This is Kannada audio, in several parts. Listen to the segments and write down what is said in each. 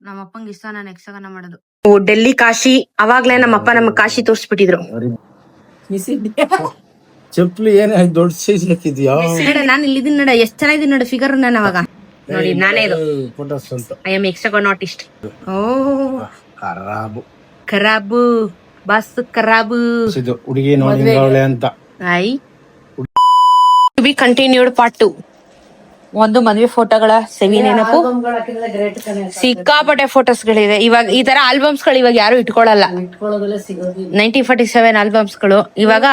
ನಮ್ಮಪ್ಪಂಗೆ ಇಷ್ಟ ನಾನು ಯಕ್ಷಗಾನ ಮಾಡೋದು. ಡೆಲ್ಲಿ ಕಾಶಿ ಅವಾಗ್ಲೇ ನಮ್ಮಪ್ಪ ನಮ್ಗೆ ಕಾಶಿ ತೋರ್ಸ್ಬಿಟ್ಟಿದ್ರು. ಚಪ್ಪಲಿ ಏನ ದೊಡ್ಡ ಸೈಜ್ ಹಾಕಿದ್ಯಾ? ನಾನು ಇಲ್ಲಿದ್ದೀನಿ ನೋಡ, ಎಷ್ಟ್ ಚೆನ್ನಾಗಿದ್ದೀನಿ ನೋಡ ಫಿಗರ್ ನಾನು ಅವಾಗ. ನೋಡಿ ನಾನೇ ಇದು ಐ ಆಮ್ ಯಕ್ಷಗಾನ ಆರ್ಟಿಸ್ಟ್. ಓ ಖರಾಬು ಬಸ್ ಖರಾಬು ಹುಡುಗಿ ನೋಡಿ ಅಂತ. I to be continued part 2. ಒಂದು ಮದುವೆ ಫೋಟೋಗಳ ಸೆವಿ ನೆನಪು, ಸಿಕ್ಕಾಪಟ್ಟೆ ಫೋಟೋಸ್ ಗಳಿದೆ. ಇವಾಗ ಈ ತರ ಆಲ್ಬಮ್ಸ್ ಗಳು ಇವಾಗ ಯಾರು ಇಟ್ಕೊಳ್ಳಲ್ಲ. 1947 ಆಲ್ಬಮ್ಸ್ ಗಳು ಇವಾಗ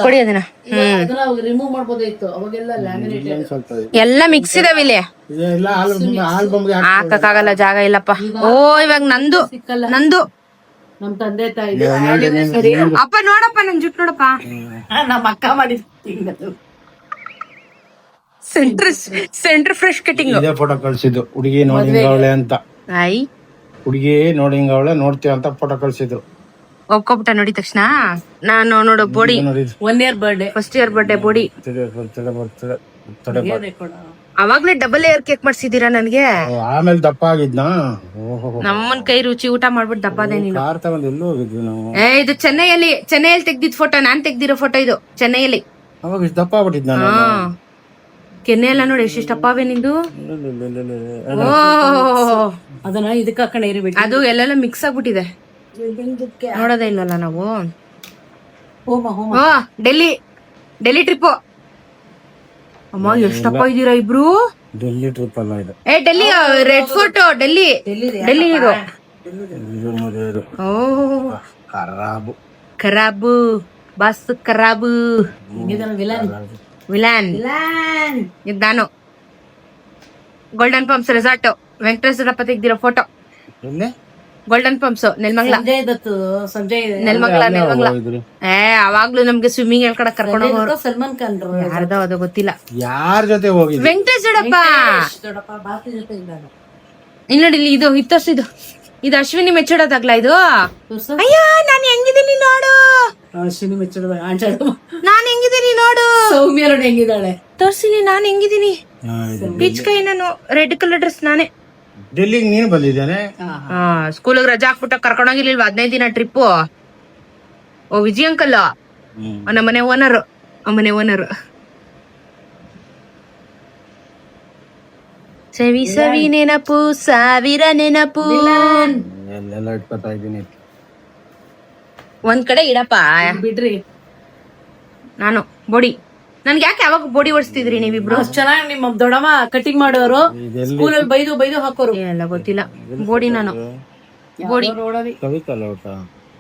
ಕೊಡಿ ಅದನ್ನ. ಎಲ್ಲ ಮಿಕ್ಸ್ ಇದಾವೆ ಇಲ್ಲಿ, ಹಾಕಕ್ಕಾಗಲ್ಲ, ಜಾಗ ಇಲ್ಲಪ್ಪ. ಓ ಇವಾಗ ನಂದು ನಮ್ ತಂದೆ ತಾಯಿ ಅಪ್ಪ ನೋಡಪ್ಪ, ನನ್ ಜುಟ್ ನೋಡಪ್ಪ, ನಮ್ಮ ಅಕ್ಕ ಮಾಡಿದ್ದು ಸೆಂಟರ್ ಫ್ರೆಶ್ ಕಟಿಂಗ್. ಇದೇ ಫೋಟೋ ಕಳ್ಸಿದ್ದು ಹುಡುಗಿ ನೋಡಿ ಅಂತ. ಐ ಹುಡುಗಿ ನೋಡಿ ನೋಡ್ತೀವಿ ಅಂತ ಫೋಟೋ ಕಳ್ಸಿದ್ರು. ಒಪ್ಕೊಬಿಟ್ಟ ನೋಡಿದ ತಕ್ಷಣ. ನಾನು ನೋಡು body 1 year birthday, first year birthday body. ಅವಾಗ್ಲೇ ಡಬಲ್ ಏರ್ ಕೇಕ್ ಮಾಡ್ಸಿದೀರಾ ನನ್ಗೆ. ಆಮೇಲೆ ದಪ್ಪ ಆಗಿದ್ನಾ? ನಮ್ಮನ್ ಕೈ ರುಚಿ ಊಟ ಮಾಡ್ಬಿಟ್ಟು ದಪ್ಪ ಅದೇ ನೀನು. ಕಾರ್ ತಗೊಂಡ್ ಎಲ್ಲೂ ಹೋಗಿದ್ವಿ ನಾವು. ಇದು ಚೆನ್ನೈಯಲ್ಲಿ ತೆಗ್ದಿದ್ ಫೋಟೋ, ನಾನ್ ತೆಗ್ದಿರೋ ಫೋಟೋ ಇದು ಚೆನ್ನೈಯಲ್ಲಿ. ಅವಾಗ ಇಷ್ಟು ದಪ್ಪ ಆಗ್ಬಿಟ್ಟಿದ್ ನಾನು. ಕೆನ್ನೆ ಎಲ್ಲ ನೋಡಿ ಎಷ್ಟಪ್ಪಾವೆ ನಿಂದು. ಅದನ್ನ ಇದಕ್ಕ ಹಾಕೊಂಡ ಇರಬೇಕು. ಅದು ಎಲ್ಲೆಲ್ಲ ಮಿಕ್ಸ್ ಆಗ್ಬಿಟ್ಟಿದೆ, ನೋಡೋದೇ ಇಲ್ಲಲ್ಲ ನಾವು. ಡೆಲ್ಲಿ ಟ್ರಿಪ್. ಅಮ್ಮ ಎಷ್ಟಪ್ಪ ಇದೀರಾ ಇಬ್ರು. ಡೆಲ್ಲಿ ಟ್ರಿಪ್ ಅಲ್ಲ ಇದು. ಡೆಲ್ಲಿ ರೆಡ್ ಫೋರ್ಟ್, ಡೆಲ್ಲಿ ಇದು. ಓ ಖರಾಬು ಬಸ್ ಖರಾಬು. ವಿಲಾನ್ ಇದು ನಾನು. ಗೋಲ್ಡನ್ ಪಂಪ್ಸ್ ರೆಸಾರ್ಟ್, ವೆಂಕಟೇಶ್ವರಪ್ಪ ತೆಗ್ದಿರೋ ಫೋಟೋ. Golden palms Nelamangala. ಅವಾಗ್ಲೂ ನಮ್ಗೆ ಸ್ವಿಮ್ಮಿಂಗ್ ಹೇಳ್ಕೊಡಕ್ ಕರ್ಕೊಂಡು ಹೋಗೋರು. ಸಲ್ಮಾನ್ ಖಾನ್ ಯಾರ್ದೋ ಅದು ಗೊತ್ತಿಲ್ಲ, ಯಾರ ಜೊತೆ ಹೋಗಿ. ವೆಂಕಟೇಶ್ವರಪ್ಪ. ಇಲ್ಲಿ ನೋಡಿ, ಇಲ್ಲಿ ಇದು ಇತ್ತಷ್ಟು ಇದು ಅಶ್ವಿನಿ ಮೆಚ್ಚೋಡೋದಾಗ್ಲ ಇದು. ಅಯ್ಯೋ ನಾನು ಹೆಂಗಿದ್ದೀನಿ ನೋಡು. ಅಶ್ವಿನಿ ಮೆಚ್ಚೋಡ ನಾನ್ ಹೆಂಗಿದ್ದೀನಿ ನೋಡು. ಸೌಮ್ಯ ನೋಡಿ ಹೆಂಗಿದ್ದಾಳೆ ತೋರ್ಸಿನಿ. ನಾನ್ ಹೆಂಗಿದ್ದೀನಿ, ಪೀಚ್ ಕೈ. ನಾನು ರೆಡ್ ಕಲರ್ ಡ್ರೆಸ್ ನಾನೇ. ಡೆಲ್ಲಿಗೆ ನೀನು ಬಂದಿದ್ದೇನೆ. ಸ್ಕೂಲಿಗೆ ರಜಾ ಹಾಕ್ಬಿಟ್ಟ ಕರ್ಕೊಂಡೋಗಿರ್ಲಿಲ್ವಾ 15 ದಿನ ಟ್ರಿಪ್. ಓ ವಿಜಯ್ ಅಂಕಲ್ ನಮ್ಮನೆ ಓನರ್. ಸವಿ ನೆನಪು, ಸಾವಿರ ನೆನಪು. ಎಲ್ಲ ಇಟ್ಕೊತಾ ಇದ್ದೀನಿ. ಒಂದ್ ಕಡೆ ಇಡಪ್ಪ ಬಿಡ್ರಿ. ನಾನು ಬೋಡಿ, ನನ್ಗೆ ಯಾಕೆ ಯಾವಾಗ ಬೋಡಿ ಓಡಿಸ್ತಿದ್ರಿ ನೀವಿಬ್ರು? ಚೆನ್ನಾಗಿ ನಿಮ್ಮ ದೊಡ್ಡಮ್ಮ ಕಟಿಂಗ್ ಮಾಡೋರು, ಸ್ಕೂಲಲ್ಲಿ ಬೈದು ಹಾಕೋರು. ಎಲ್ಲ ಗೊತ್ತಿಲ್ಲ. ಬೋಡಿ ನಾನು ಬೋಡಿ.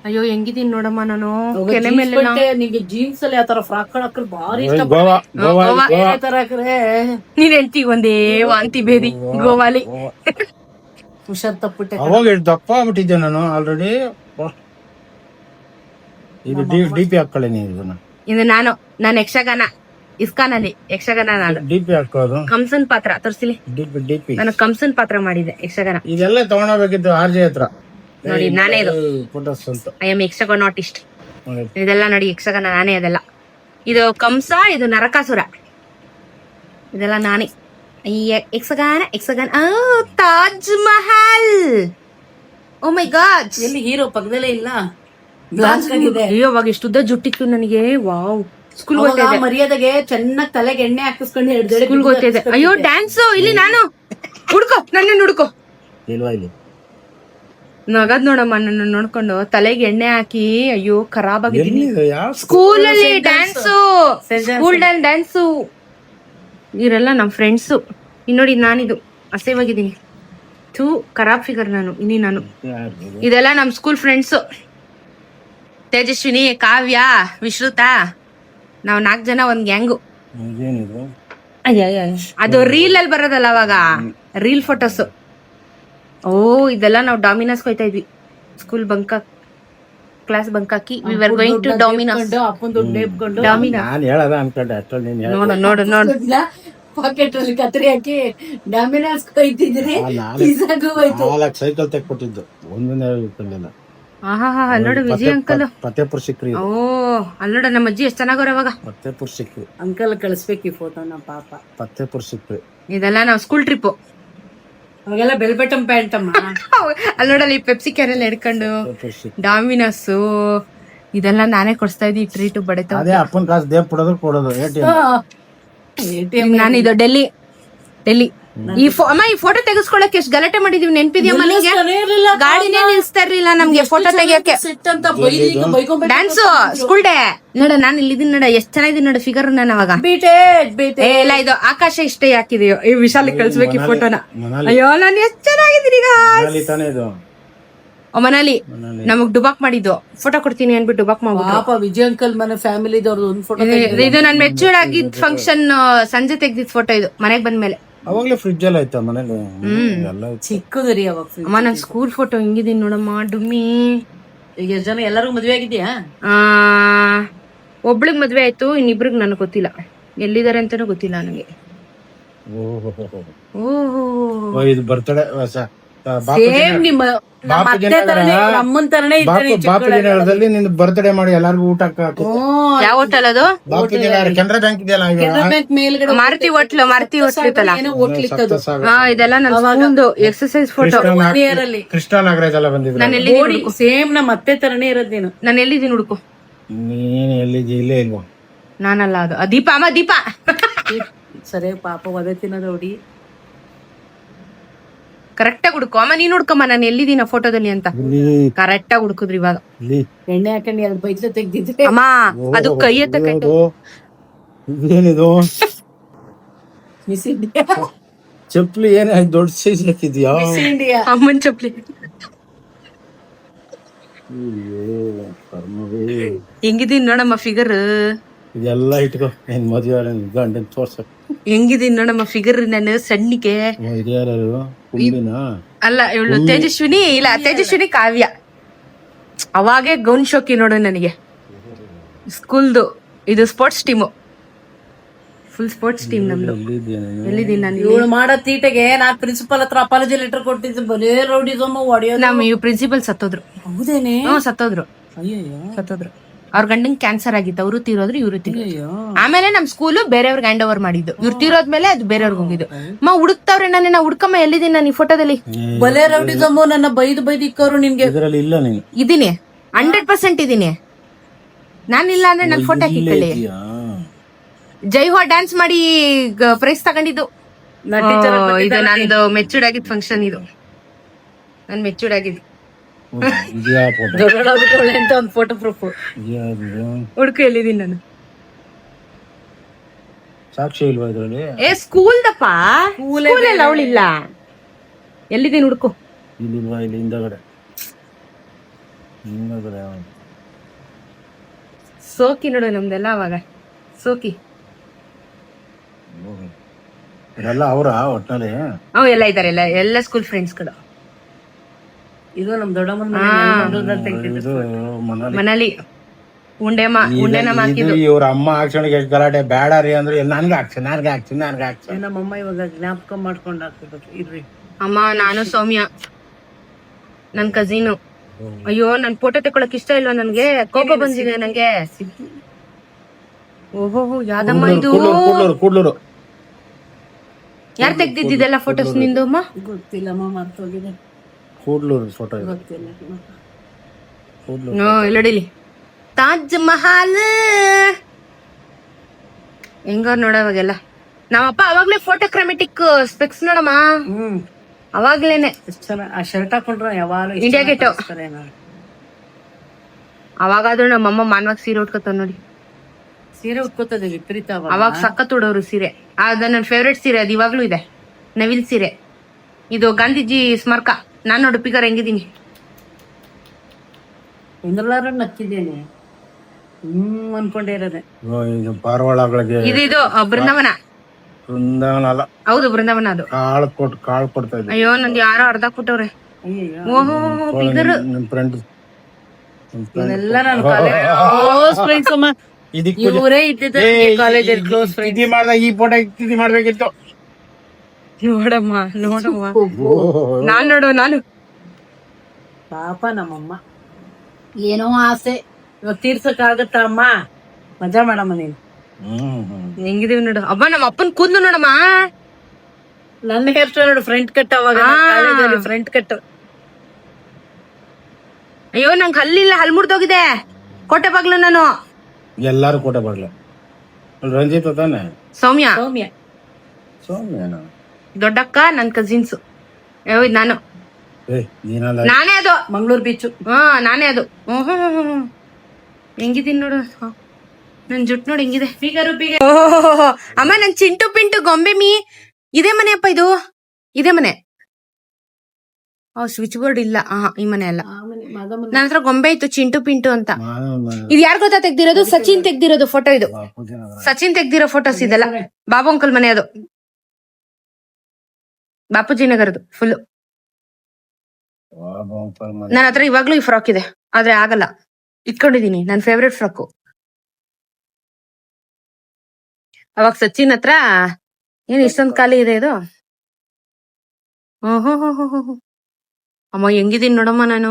ಅಯ್ಯೋ ಹೆಂಗಿದೀನಿ ನೋಡಮ್ಮ ನಾನು. ಕೆನೆ ಮೇಲೆ ನಿಂಗೆ ಜೀನ್ಸ್ ಅಲ್ಲಿ ಆತರ ಫ್ರಾಕ್ ಹಾಕ್ರೆ ಭಾರಿ ಇಷ್ಟ. ನೀನ್ ಹೆಂಡ್ತಿ ಒಂದೇ ವಾಂತಿ ಬೇದಿ ಗೋವಾಲಿ. ಹುಷಾರ್ ತಪ್ಪಿಟ್ಟೆ. ಅವಾಗ ದಪ್ಪ ಆಗ್ಬಿಟ್ಟಿದ್ದೆ ನಾನು ಆಲ್ರೆಡಿ. ಇದು ಡಿಪಿ ಹಾಕೊಳ್ಳಿ ನೀವು ಇದನ್ನ. ಇದು ನಾನು ಯಕ್ಷಗಾನ ಇಸ್ಕಾನಲ್ಲಿ ಯಕ್ಷಗಾನ. ನಾನು ಡಿಪಿ ಹಾಕೋದು. ಕಂಸನ್ ಪಾತ್ರ ತೋರಿಸಿಲಿ. ಡಿಪಿ ನಾನು ಕಂಸನ್ ಪಾತ್ರ ಮಾಡಿದ್ದೆ ಯಕ್ಷಗಾನ. ಇದೆಲ್ಲ ತಗೊಂಡೋಗ್ಬೇಕಿತ್ತು RJ ಹತ್ರ. ನೋಡಿ ನಾನೇ ಇದು ಐ ಆಮ್ ಯಕ್ಷಗಾನ ಆರ್ಟಿಸ್ಟ್. ಇದೆಲ್ಲ ನೋಡಿ ಯಕ್ಷಗಾನ ನಾನೇ. ಅದೆಲ್ಲ ಇದು ಕಂಸ, ಇದು ನರಕಾಸುರ, ಇದೆಲ್ಲ ನಾನೇ. ಯಕ್ಷಗಾನ. ತಾಜ್ ಮಹಲ್. ಓ ಮೈ ಗಾಡ್, ಎಲ್ಲಿ ಹೀರೋ ಪಕ್ಕದಲ್ಲೇ ಇಲ್ಲ. ಅಯ್ಯೋ ಅವಾಗ ಎಷ್ಟುದ್ದ ಜುಟ್ಟಿತ್ತು ನನಗೆ. ವಾವ್. ಸ್ಕೂಲ್ ಮರ್ಯಾದೆಗೆ ಚೆನ್ನಾಗಿ ತಲೆಗೆ ಎಣ್ಣೆ ಹಾಕಿಸ್ಕೊಂಡು ಸ್ಕೂಲ್ ಗೊತ್ತಿದೆ. ಅಯ್ಯೋ ಡ್ಯಾನ್ಸ್ ಇಲ್ಲಿ ನಾನು. ನನ್ನ ಹುಡ್ಕೋ ನಗದ್ ನೋಡಮ್ಮ. ನನ್ನ ನೋಡ್ಕೊಂಡು ತಲೆಗೆ ಎಣ್ಣೆ ಹಾಕಿ ಅಯ್ಯೋ ಖರಾಬ್ ಆಗಿದ್ದೀನಿ. ಸ್ಕೂಲಲ್ಲಿ ಡ್ಯಾನ್ಸು, ಡ್ಯಾನ್ಸು. ಇವರೆಲ್ಲ ನಮ್ ಫ್ರೆಂಡ್ಸು. ನೋಡಿ ನಾನಿದು ಅಸೇವಾಗಿದ್ದೀನಿ. ಖರಾಬ್ ಫಿಗರ್ ನಾನು. ನಾನು ಇದೆಲ್ಲ ನಮ್ ಸ್ಕೂಲ್ ಫ್ರೆಂಡ್ಸು. ತೇಜಸ್ವಿನಿ, ಕಾವ್ಯ, ವಿಶ್ರುತ, ನಾವ್ 4 ಜನ ಒಂದ್ ಗ್ಯಾಂಗು. ಅದು ರೀಲ್ ಅಲ್ಲಿ ಬರೋದಲ್ಲ ಅವಾಗ, ರೀಲ್ ಫೋಟೋಸ್. ಓ ಇದೆಲ್ಲ ನಾವು ಡಾಮಿನೋಸ್ ಹೋಯ್ತಾ ಇದ್ವಿ. ಸ್ಕೂಲ್ ಕ್ಲಾಸ್ ಬಂಕ್ ಹಾಕಿ we were going to Domino's. ನೋಡು ಪಾಕೆಟ್ ಅಲ್ಲಿ ಕತ್ರಿ ಹಾಕಿ ಡಾಮಿನೋಸ್ ಹೋಯ್ತಿದ್ರಿ. ಸೈಕಲ್ ತೆಕ್ಕೊಟ್ಟಿದ್ದು ಒಂದಿನ. ನೋಡು ವಿಜಯ್ ಅಂಕಲ್. ಫತೇಪುರ್ ಸಿಕ್ರಿ. ಓ ಅಲ್ಲೋಡ ನಮ್ಮ ಅಜ್ಜಿ ಎಷ್ಟ್ ಚೆನ್ನಾಗವ್ರ ಅವಾಗ. ಫತೇಪುರ್ ಸಿಕ್ರಿ ಅಂಕಲ್ ಕಳಿಸ್ಬೇಕು ಈ ಫೋಟೋನ ಪಾಪ. ಫತೇಪುರ್ ಸಿಕ್ರಿ. ಇದೆಲ್ಲ ನಾವು ಸ್ಕೂಲ್ ಟ್ರಿಪ್. ಅವಾಗೆಲ್ಲ ಬೆಲ್ಬಟಮ್ ಪ್ಯಾಂಟ್ ಅಮ್ಮ. ಅಲ್ಲಿ ನೋಡಲ್ಲಿ ಪೆಪ್ಸಿ ಕ್ಯಾನೆಲ್ಲ ಹಿಡ್ಕೊಂಡು ಡಾಮಿನೋಸು ಇದೆಲ್ಲ ನಾನೇ ಕೊಡ್ಸ್ತಾ ಇದ್ದಿ ಟ್ರೀಟು ಬಡಿತ. ಅದೇ ಅಪ್ಪನ ಕಾಸು ದೇವ್ ಕೊಡೋದು ATM. ನಾನು ಇದು ಡೆಲ್ಲಿ ಈ ಅಮ್ಮ ಈ ಫೋಟೋ ತೆಗೆಸ್ಕೊಳಕ್ಕೆ ಎಷ್ಟು ಗಲಾಟೆ ಮಾಡಿದೀವಿ ನೆನ್ಪಿದ್ಯಮ್ಮ ನಿಂಗೆ? ಗಾಡಿನೇ ನಿಲ್ಸ್ತಾ ಇರ್ಲಿಲ್ಲ ನಮ್ಗೆ ಫೋಟೋ ತೆಗಿಯಕ್ಕೆ. ಸಿಟ್ಟಂತ ಬೈಕೊಂಡ್ ಡ್ಯಾನ್ಸು ಸ್ಕೂಲ್ ಡೇ ನೋಡ, ನಾನು ಇಲ್ಲಿದ್ದೀನಿ ನೋಡ, ಎಷ್ಟ್ ಚೆನ್ನಾಗಿದ್ದೀನಿ ನೋಡ ಫಿಗರ್ ನಾನು ಅವಾಗ. ಬೀಟೆ ಇಲ್ಲ ಇದು ಆಕಾಶ ಇಷ್ಟೇ ಹಾಕಿದೆಯೋ ಈ ವಿಶಾಲಿಗೆ ಕಳ್ಸ್ಬೇಕು ಈ ಫೋಟೋನ. ಮನಾಲಿ ಅಯ್ಯೋ ನಾನು ಎಷ್ಟ್ ಚೆನ್ನಾಗಿದ್ದೀನಿ ಈಗ. ಮನಾಲಿ ತಾನೇ ಇದು. ಮನಾಲಿ ನಮಗ್ ಡುಬಾಕ್ ಮಾಡಿದ್ದು ಫೋಟೋ ಕೊಡ್ತೀನಿ ಅನ್ಬಿಟ್ಟು ಡುಬಾಕ್ ಮಾಡ್ಬಿಟ್ಟು. ಪಾಪ ವಿಜಯ್ ಅಂಕಲ್ ಮನೆ ಫ್ಯಾಮಿಲಿದವ್ರದ್ದು ಒಂದ್ ಫೋಟೋ. ಇದು ನಾನು ಮೆಚೂರ್ಡ್ ಆಗಿದ್ ಫಂಕ್ಷನ್ ಸಂಜೆ ತೆಗ್ದಿದ್ ಫೋಟೋ ಇದು ಮನೆಗ್ ಬಂದ್ಮೇಲೆ. ಅವಾಗ್ಲೇ ಫ್ರಿಜ್ ಎಲ್ಲ ಆಯ್ತಾ ಮನೇಲಿ ಎಲ್ಲ ಇತ್ತು. ಚಿಕ್ಕದ್ರಿ ಅವಾಗ. ಅಮ್ಮ ನನ್ ಸ್ಕೂಲ್ ಫೋಟೋ ಹಿಂಗಿದೀನಿ ನೋಡಮ್ಮ ಡುಮ್ಮಿ. ಈಗ ಎಷ್ಟ್ ಜನ ಎಲ್ಲರಿಗೂ ಮದ್ವೆ ಆಗಿದ್ಯಾ? ಒಬ್ಳಿಗ್ ಮದ್ವೆ ಆಯ್ತು, ಇನ್ನಿಬ್ರಿಗೆ ನನಗೆ ಗೊತ್ತಿಲ್ಲ, ಎಲ್ಲಿದ್ದಾರೆ ಅಂತಾನೂ ಗೊತ್ತಿಲ್ಲ ನನಗೆ. ಓಹೋ ಇದು ಬರ್ತಡೆ ಸೇಮ್ ನಿಮ್ಮ ಅತ್ತೆ ತರನೇ ಅಮ್ಮನ್ ತರನೇ ಬಾಪು ದಿನದಲ್ಲಿ ನಿಂದು ಬರ್ತ್ಡೇ ಮಾಡಿ ಎಲ್ಲಾರ್ಗು ಊಟ ಹಾಕು. ಯಾವ ಹೋಟೆಲ್ ಅದು? ಬಾಪು ದಿನ ಕೆನರಾ ಬ್ಯಾಂಕ್ ಇದೆಯಲ್ಲ ಈಗ. ಬ್ಯಾಂಕ್ ಮೇಲ್ಗಡೆ ಮಾರುತಿ ಹೋಟ್ಲು ಇತ್ತಲ್ಲ. ಏನೋ ಹೋಟ್ಲಿತ್ತದು. ಇದೆಲ್ಲ ನನ್ನ ಎಕ್ಸರ್ಸೈಸ್ ಫೋಟೋ. ಕೃಷ್ಣ ನಾಗರಾಜ್ ಎಲ್ಲ ಬಂದಿದ್ರು. ನಾನು ಎಲ್ಲಿ ಸೇಮ್ ನಮ್ಮ ಅತ್ತೆ ತರನೇ ಇರೋದ್ ನೀನು. ನಾನು ಎಲ್ಲಿದ್ದೀನಿ ಹುಡುಕು. ನೀನ್ ಎಲ್ಲಿದ್ದಿ? ಇಲ್ಲೇ ಇಲ್ವಾ? ನಾನಲ್ಲ ಅದು ದೀಪ. ಅಮ್ಮ ದೀಪ ಸರಿ ಪಾಪ ಒದೆ ತಿನ್ನೋದು ನೋಡಿ. ಕರೆಕ್ಟಾಗಿ ಹುಡುಕು ಅಮ್ಮ, ನೀನ್ ಹುಡ್ಕಮ್ಮ ನಾನು ಎಲ್ಲಿದ್ದೀನ ಫೋಟೋದಲ್ಲಿ ಅಂತ. ಕರೆಕ್ಟಾಗಿ ಹುಡುಕುದ್ರಿ ಇವಾಗ. ಎಣ್ಣೆ ಹಾಕೊಂಡು ಎರಡು ಬೈಕ್ಲ ತೆಗ್ದಿದ್ರೆ ಅಮ್ಮ ಅದು ಕೈ ಎತ್ತಕ್ಕೆ. ಏನಿದು ಮಿಸ್ ಇಂಡಿಯಾ ಚಪ್ಪಲಿ ಏನ ದೊಡ್ಡ ಸೈಜ್ ಹಾಕಿದ್ಯಾ? ಇಂಡಿಯಾ ಅಮ್ಮನ್ ಚಪ್ಲಿ ಹೆಂಗಿದೀನಿ ನೋಡಮ್ಮ ಫಿಗರ್. ಇದೆಲ್ಲ ಇಟ್ಕೋ ಏನ್ ಮದುವೆ ಗಂಡನ್ ತೋರ್ಸಕ್. ಹೆಂಗಿದೀನಿ ನೋಡಮ್ಮ ಫಿಗರ್ ನಾನು ಸಣ್ಣಿಗೆ. ಇದ್ಯಾರು ಕುಂಬಿನ? ಅಲ್ಲ ಇವಳು ತೇಜಸ್ವಿನಿ. ಇಲ್ಲ ತೇಜಸ್ವಿನಿ ಕಾವ್ಯ. ಅವಾಗೆ ಗೌನ್ ಶೋಕಿ ನೋಡು ನನಗೆ ಸ್ಕೂಲ್ದು. ಇದು sports team, full sports team ನಮ್ದು. ಎಲ್ಲಿದ್ದೀನಿ ನಾನು? ಇವಳು ಮಾಡೋ ತೀಟೆಗೆ ನಾನ್ ಪ್ರಿನ್ಸಿಪಲ್ ಹತ್ರ ಅಪಾಲಜಿ ಲೆಟರ್ ಕೊಟ್ಟಿದ್ದೆ. ಬರೇ ರೌಡಿಸಮ್ ಹೊಡೆಯೋದು. ನಮ್ಮ ಇವ್ ಪ್ರಿನ್ಸಿಪಲ್ ಸತ್ತೋದ್ರು. ಹೌದೇನೆ? ಸತ್ತೋದ್ರು. ಅಯ್ಯಯ್ಯೋ ಸತ್ತೋದ್ರು. ಅವ್ರ ಗಂಡಂಗ್ ಕ್ಯಾನ್ಸರ್ ಆಗಿತ್ತು, ಅವರು ತೀರೋದ್ರು, ಇವ್ರು ತೀರೋದ್ರು. ಅಯ್ಯೋ ಆಮೇಲೆ ನಮ್ ಸ್ಕೂಲ್ ಬೇರೆಯವ್ರಿಗೆ ಹ್ಯಾಂಡ್ ಓವರ್ ಮಾಡಿದ್ದು. ಇವ್ರು ತೀರೋದ್ಮೇಲೆ ಅದು ಬೇರೆಯವ್ರಿಗೆ ಹೋಗಿದ್ದು. ಹುಡುಕ್ತಾವ್ರೆ ನನ್ನ. ಹುಡ್ಕಮ್ಮ ಎಲ್ಲಿದ್ದೀನಿ ನಾನು ಈ ಫೋಟೋದಲ್ಲಿ? ಬಲೆ ರೌಡಿಸಮ್ ನನ್ನ ಬೈದು ಇಕ್ಕವ್ರು ನಿನ್ಗೆ. ಇದರಲ್ಲಿ ಇಲ್ಲ ನೀನು. ಇದೀನಿ 100% ಇದೀನಿ. ನಾನಿಲ್ಲ ಅಂದ್ರೆ ನನ್ ಫೋಟೋ ಹಾಕಿಕೊಳ್ಳಿ. ಜೈ ಹೋ ಡ್ಯಾನ್ಸ್ ಮಾಡಿ ಪ್ರೈಸ್ ತಗೊಂಡಿದ್ದು. ಇದು ನಂದು ಮೆಚೂರ್ಡ್ ಆಗಿದ್ ಫಂಕ್ಷನ್. ಇದು ನನ್ ಮೆಚೂರ್ಡ್ ಆಗಿದ್ದು. ಅಂತ ಒಂದ್ ಫೋಟೋ ಪ್ರೂಫ್ ಹುಡುಕು ಎಲ್ಲಿದ್ದೀನಿ ನಾನು? ಸಾಕ್ಷಿ ಇಲ್ವಾ ಇದ್ರಲ್ಲಿ? ಸ್ಕೂಲ್ದಪ್ಪ. ಸ್ಕೂಲಲ್ಲಿ ಅವಳಿಲ್ಲ. ಎಲ್ಲಿದ್ದೀನಿ ಹುಡುಕು? ಇಲ್ಲಿಲ್ವಾ? ಇಲ್ಲಿ ಹಿಂದಗಡೆ ಸೋಕಿ ನೋಡು ನಮ್ದೆಲ್ಲ ಅವಾಗ. ಸೋಕಿ ಇದೆಲ್ಲ ಅವರ ಒಟ್ಟಿನಲ್ಲಿ ಎಲ್ಲ ಇದಾರೆ. ಎಲ್ಲ ಸ್ಕೂಲ್ ಫ್ರೆಂಡ್ಸ್ ಗಳು. ಇದು ನಮ್ ದೊಡ್ಡಮ್ಮನ ಮನೇಲಿ ಉಂಡೆನ ಹಾಕಿದ್ದು. ಇವ್ರ ಅಮ್ಮ ಹಾಕ್ಸೋಣಿಗೆ ಎಷ್ಟು ಗಲಾಟೆ. ಬೇಡ ರೀ ಅಂದ್ರೆ ನನ್ಗೆ ಹಾಕ್ಸಿ. ನಮ್ಮಮ್ಮ ಇವಾಗ ಜ್ಞಾಪಕ ಮಾಡ್ಕೊಂಡ್ ಹಾಕ್ಬೇಕು. ಇರ್ರಿ ಅಮ್ಮ, ನಾನು ಸೌಮ್ಯ ನನ್ ಕಸಿನು. ಅಯ್ಯೋ ನನ್ ಫೋಟೋ ತಕೊಳಕ್ ಇಷ್ಟ ಇಲ್ವಾ ನನ್ಗೆ? ಕೋಪ ಬಂದಿದೆ ನಂಗೆ. ಓಹೋ ಯಾವ್ದಮ್ಮ ಇದು? ಕೂಡ್ಲೂರು. ಯಾರು ತೆಗ್ದಿದ್ದೆಲ್ಲ ಫೋಟೋಸ್ ನಿಂದು ಅಮ್ಮ? ಗೊತ್ತಿಲ್ಲಮ್ಮ, ಮರ್ತೋಗಿದೆ. ಕೂಡ್ಲೂರು ಫೋಟೋ. ಗೊತ್ತಿಲ್ಲ. ಇಲ್ಲಡಿಲಿ ತಾಜ್ ಮಹಲ್ ಹೆಂಗಾರ ನೋಡವಾಗೆಲ್ಲ. ನಮ್ಮಪ್ಪ ಅವಾಗ್ಲೇ ಫೋಟೋಕ್ರಾಮೆಟಿಕ್ ಸ್ಪೆಕ್ಸ್ ನೋಡಮ್ಮ. ಅವಾಗ್ಲೇನೆ ಆ ಶರ್ಟ್ ಹಾಕೊಂಡ್ರ ಯಾವಾಗ ಇಂಡಿಯಾ ಗೇಟ್. ಅವಾಗಾದ್ರೂ ನಮ್ಮಮ್ಮ ಮಾನ್ವಾಗ ಸೀರೆ ಉಟ್ಕೋತಾವ ನೋಡಿ. ಸೀರೆ ಉಟ್ಕೋತದೆ ವಿಪರೀತ. ಅವಾಗ ಸಖತ್ ಉಡೋರು ಸೀರೆ. ಅದ ನನ್ನ ಫೇವ್ರೇಟ್ ಸೀರೆ. ಅದು ಇವಾಗ್ಲೂ ಇದೆ, ನವಿಲ್ ಸೀರೆ. ಇದು ಗಾಂಧೀಜಿ ಸ್ಮಾರಕ. ನಾನು ಉಡುಪಿಗಾರ ಹೆಂಗಿದ್ದೀನಿ? ಇಂದ್ರಲಾರ ನಕ್ಕಿದ್ದೇನೆ ಅನ್ಕೊಂಡೇ ಇರೋದೆ. ಪಾರವಾಳಗಳಿಗೆ ಇದು ಬೃಂದಾವನ. ಬೃಂದಾವನ ಅಲ್ಲ, ಹೌದು ಬೃಂದಾವನ. ಅದು ಕಾಳು ಕೊಡ್ತಾ ಇದ್ದೆ. ಅಯ್ಯೋ ನಂದು ಯಾರೋ ಅರ್ಧ ಕೊಟ್ಟವ್ರೆ. ಓಹೋ ಫಿಗರ್. ನಿಮ್ ಫ್ರೆಂಡ್ ಎಲ್ಲ ನಾನು ಕ್ಲೋಸ್ ಫ್ರೆಂಡ್ಸ್ ಅಮ್ಮ. ಇವರೇ ಇದ್ದಿದ್ದ ಕಾಲೇಜಲ್ಲಿ ಕ್ಲೋಸ್ ಫ್ರೆಂಡ್ಸ್. ತಿಥಿ ಮಾಡ್ದಾಗ ಈ ಫೋಟೋ ತಿಥಿ ಮಾಡ್ಬೇಕಿತ್ತು. ನೋಡಮ್ಮ ನಾನ್ ನೋಡು. ನಾನು ಪಾಪ ನಮ್ಮಮ್ಮ ಏನೋ ಆಸೆ ಇವಾಗ ತೀರ್ಸಕ್ ಆಗತ್ತ ಅಮ್ಮ. ಮಜಾ ಮಾಡಮ್ಮ ನೀನು. ಹೆಂಗಿದೀವಿ ನೋಡು. ಅಬ್ಬ ನಮ್ಮ ಅಪ್ಪನ್ ಕೂದ್ಲು ನೋಡಮ್ಮ. ನನ್ನ ಹೇರ್ ಸ್ಟೈಲ್ ನೋಡು, ಫ್ರಂಟ್ ಕಟ್. ಅವಾಗ ಫ್ರಂಟ್ ಕಟ್. ಅಯ್ಯೋ ನಂಗೆ ಹಲ್ಲಿಲ್ಲ, ಹಲ್ ಮುರ್ದೋಗಿದೆ. ಕೋಟೆ ಬಾಗ್ಲು ನಾನು. ಎಲ್ಲಾರು ಕೋಟೆ ಬರ್ಲ. ರಂಜಿತ್ ತಾನೆ? ಸೌಮ್ಯ ಸೌಮ್ಯನ? ದೊಡ್ಡಕ್ಕ, ನನ್ ಕಸಿನ್ಸ್. ಇದು ನಾನು, ನೀನಲ್ಲ. ನಾನೇ ಅದು. ಮಂಗ್ಳೂರ್ ಬೀಚ್. ನಾನೇ ಅದು. ಹೆಂಗಿದೀನಿ ನೋಡು, ನನ್ ಜುಟ್ ನೋಡಿ ಹೆಂಗಿದೆ. ಅಮ್ಮ ನನ್ ಚಿಂಟು ಪಿಂಟು ಗೊಂಬೆ ಮೀ. ಇದೇ ಮನೆ ಅಪ್ಪ, ಇದು ಇದೇ ಮನೆ. ಸ್ವಿಚ್ ಬೋರ್ಡ್ ಇಲ್ಲ. ಈ ಮನೆ ಅಲ್ಲ. ನನ್ನ ಹತ್ರ ಗೊಂಬೆ ಇತ್ತು, ಚಿಂಟು ಪಿಂಟು ಅಂತ. ಇದು ಯಾರು ಗೊತ್ತಾ ತೆಗ್ದಿರೋದು? ಸಚಿನ್ ತೆಗ್ದಿರೋದು ಫೋಟೋ ಇದು. ಸಚಿನ್ ತೆಗ್ದಿರೋ ಫೋಟೋಸ್ ಇದೆಲ್ಲ. ಬಾಬು ಅಂಕಲ್ ಮನೆ ಅದು, ಬಾಪೂಜಿ ನಗರದು ಫುಲ್. ನನ್ನ ಹತ್ರ ಇವಾಗ್ಲೂ ಈ ಫ್ರಾಕ್ ಇದೆ, ಆದ್ರೆ ಆಗಲ್ಲ. ಇಟ್ಕೊಂಡಿದೀನಿ, ನನ್ ಫೇವ್ರೆಟ್ ಫ್ರಾಕು. ಅವಾಗ ಸಚಿನ್ ಹತ್ರ ಏನ್ ಇಷ್ಟೊಂದ್ ಖಾಲಿ ಇದೆ ಇದು. ಅಮ್ಮ ಹೆಂಗಿದೀನಿ ನೋಡಮ್ಮ ನಾನು.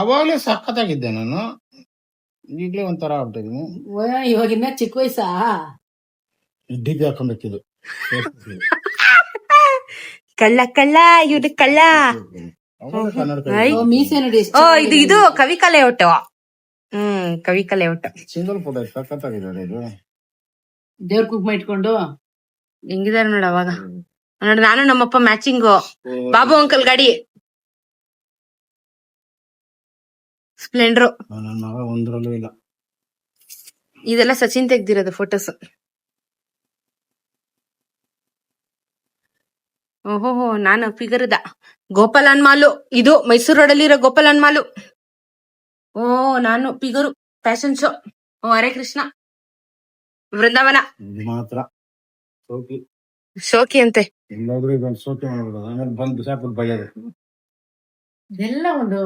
ಅವಾಗ್ಲೇ ಸಖತ್ತಾಗಿದ್ದೆ ನಾನು. ಈಗ್ಲೇ ಒಂಥರ ಆಗ್ಬಿಟ್ಟಿದೀನಿ. ಇವಾಗಿನ್ನ ಚಿಕ್ಕ ವಯಸ್ಸಾ? ಡಿಗ್ರಿ ಹಾಕೊಂಡ್ಬೇಕಿದು. ಕಳ್ಳ ಕಳ್ಳ, ಇವ್ರು ಕಳ್ಳ. ಮೀಸೆ ನೋಡಿ. ಇದು ಕವಿಕಲೆ ಒಟ್ಟು. ಕವಿಕಲೆ ಒಟ್ಟು. ಸಿಂಗಲ್ ಫೋಟೋ ಸಖತ್ತಾಗಿದೆ ಇದು. ದೇವ್ರ ಕುಕ್ಮ ಇಟ್ಕೊಂಡು ಹೆಂಗಿದಾರೆ ನೋಡ. ಅವಾಗ ನೋಡಿ ನಾನು ನಮ್ಮಪ್ಪ ಮ್ಯಾಚಿಂಗು. ಬಾಬು ಅಂಕಲ್ ಗಾಡಿ ಸ್ಪ್ಲೆಂಡರ್. ನನ್ನ ಮಗ ಒಂದ್ರಲ್ಲೂ ಇಲ್ಲ. ಇದೆಲ್ಲ ಸಚಿನ್ ತೆಗ್ದಿರೋದು ಫೋಟೋಸ್. ಓಹೋ, ನಾನು ಫಿಗರ್ದ ಗೋಪಾಲನ್ ಮಾಲು. ಇದು ಮೈಸೂರು ರೋಡ್ ಅಲ್ಲಿ ಇರೋ ಗೋಪಾಲನ್ ಮಾಲು. ನಾನು figure fashion show. Hare Krishna, ವೃಂದಾವನ ಮಾತ್ರ ಶೋಕಿ ಅಂತೆ. ಶೋಕಿ ಮಾಡ್ಬಿಡೋದು, ಆಮೇಲೆ ಬಂದು ಶಾಪಲ್ಲಿ ಬೈಯೋದು. ಎಲ್ಲ ಒಂದು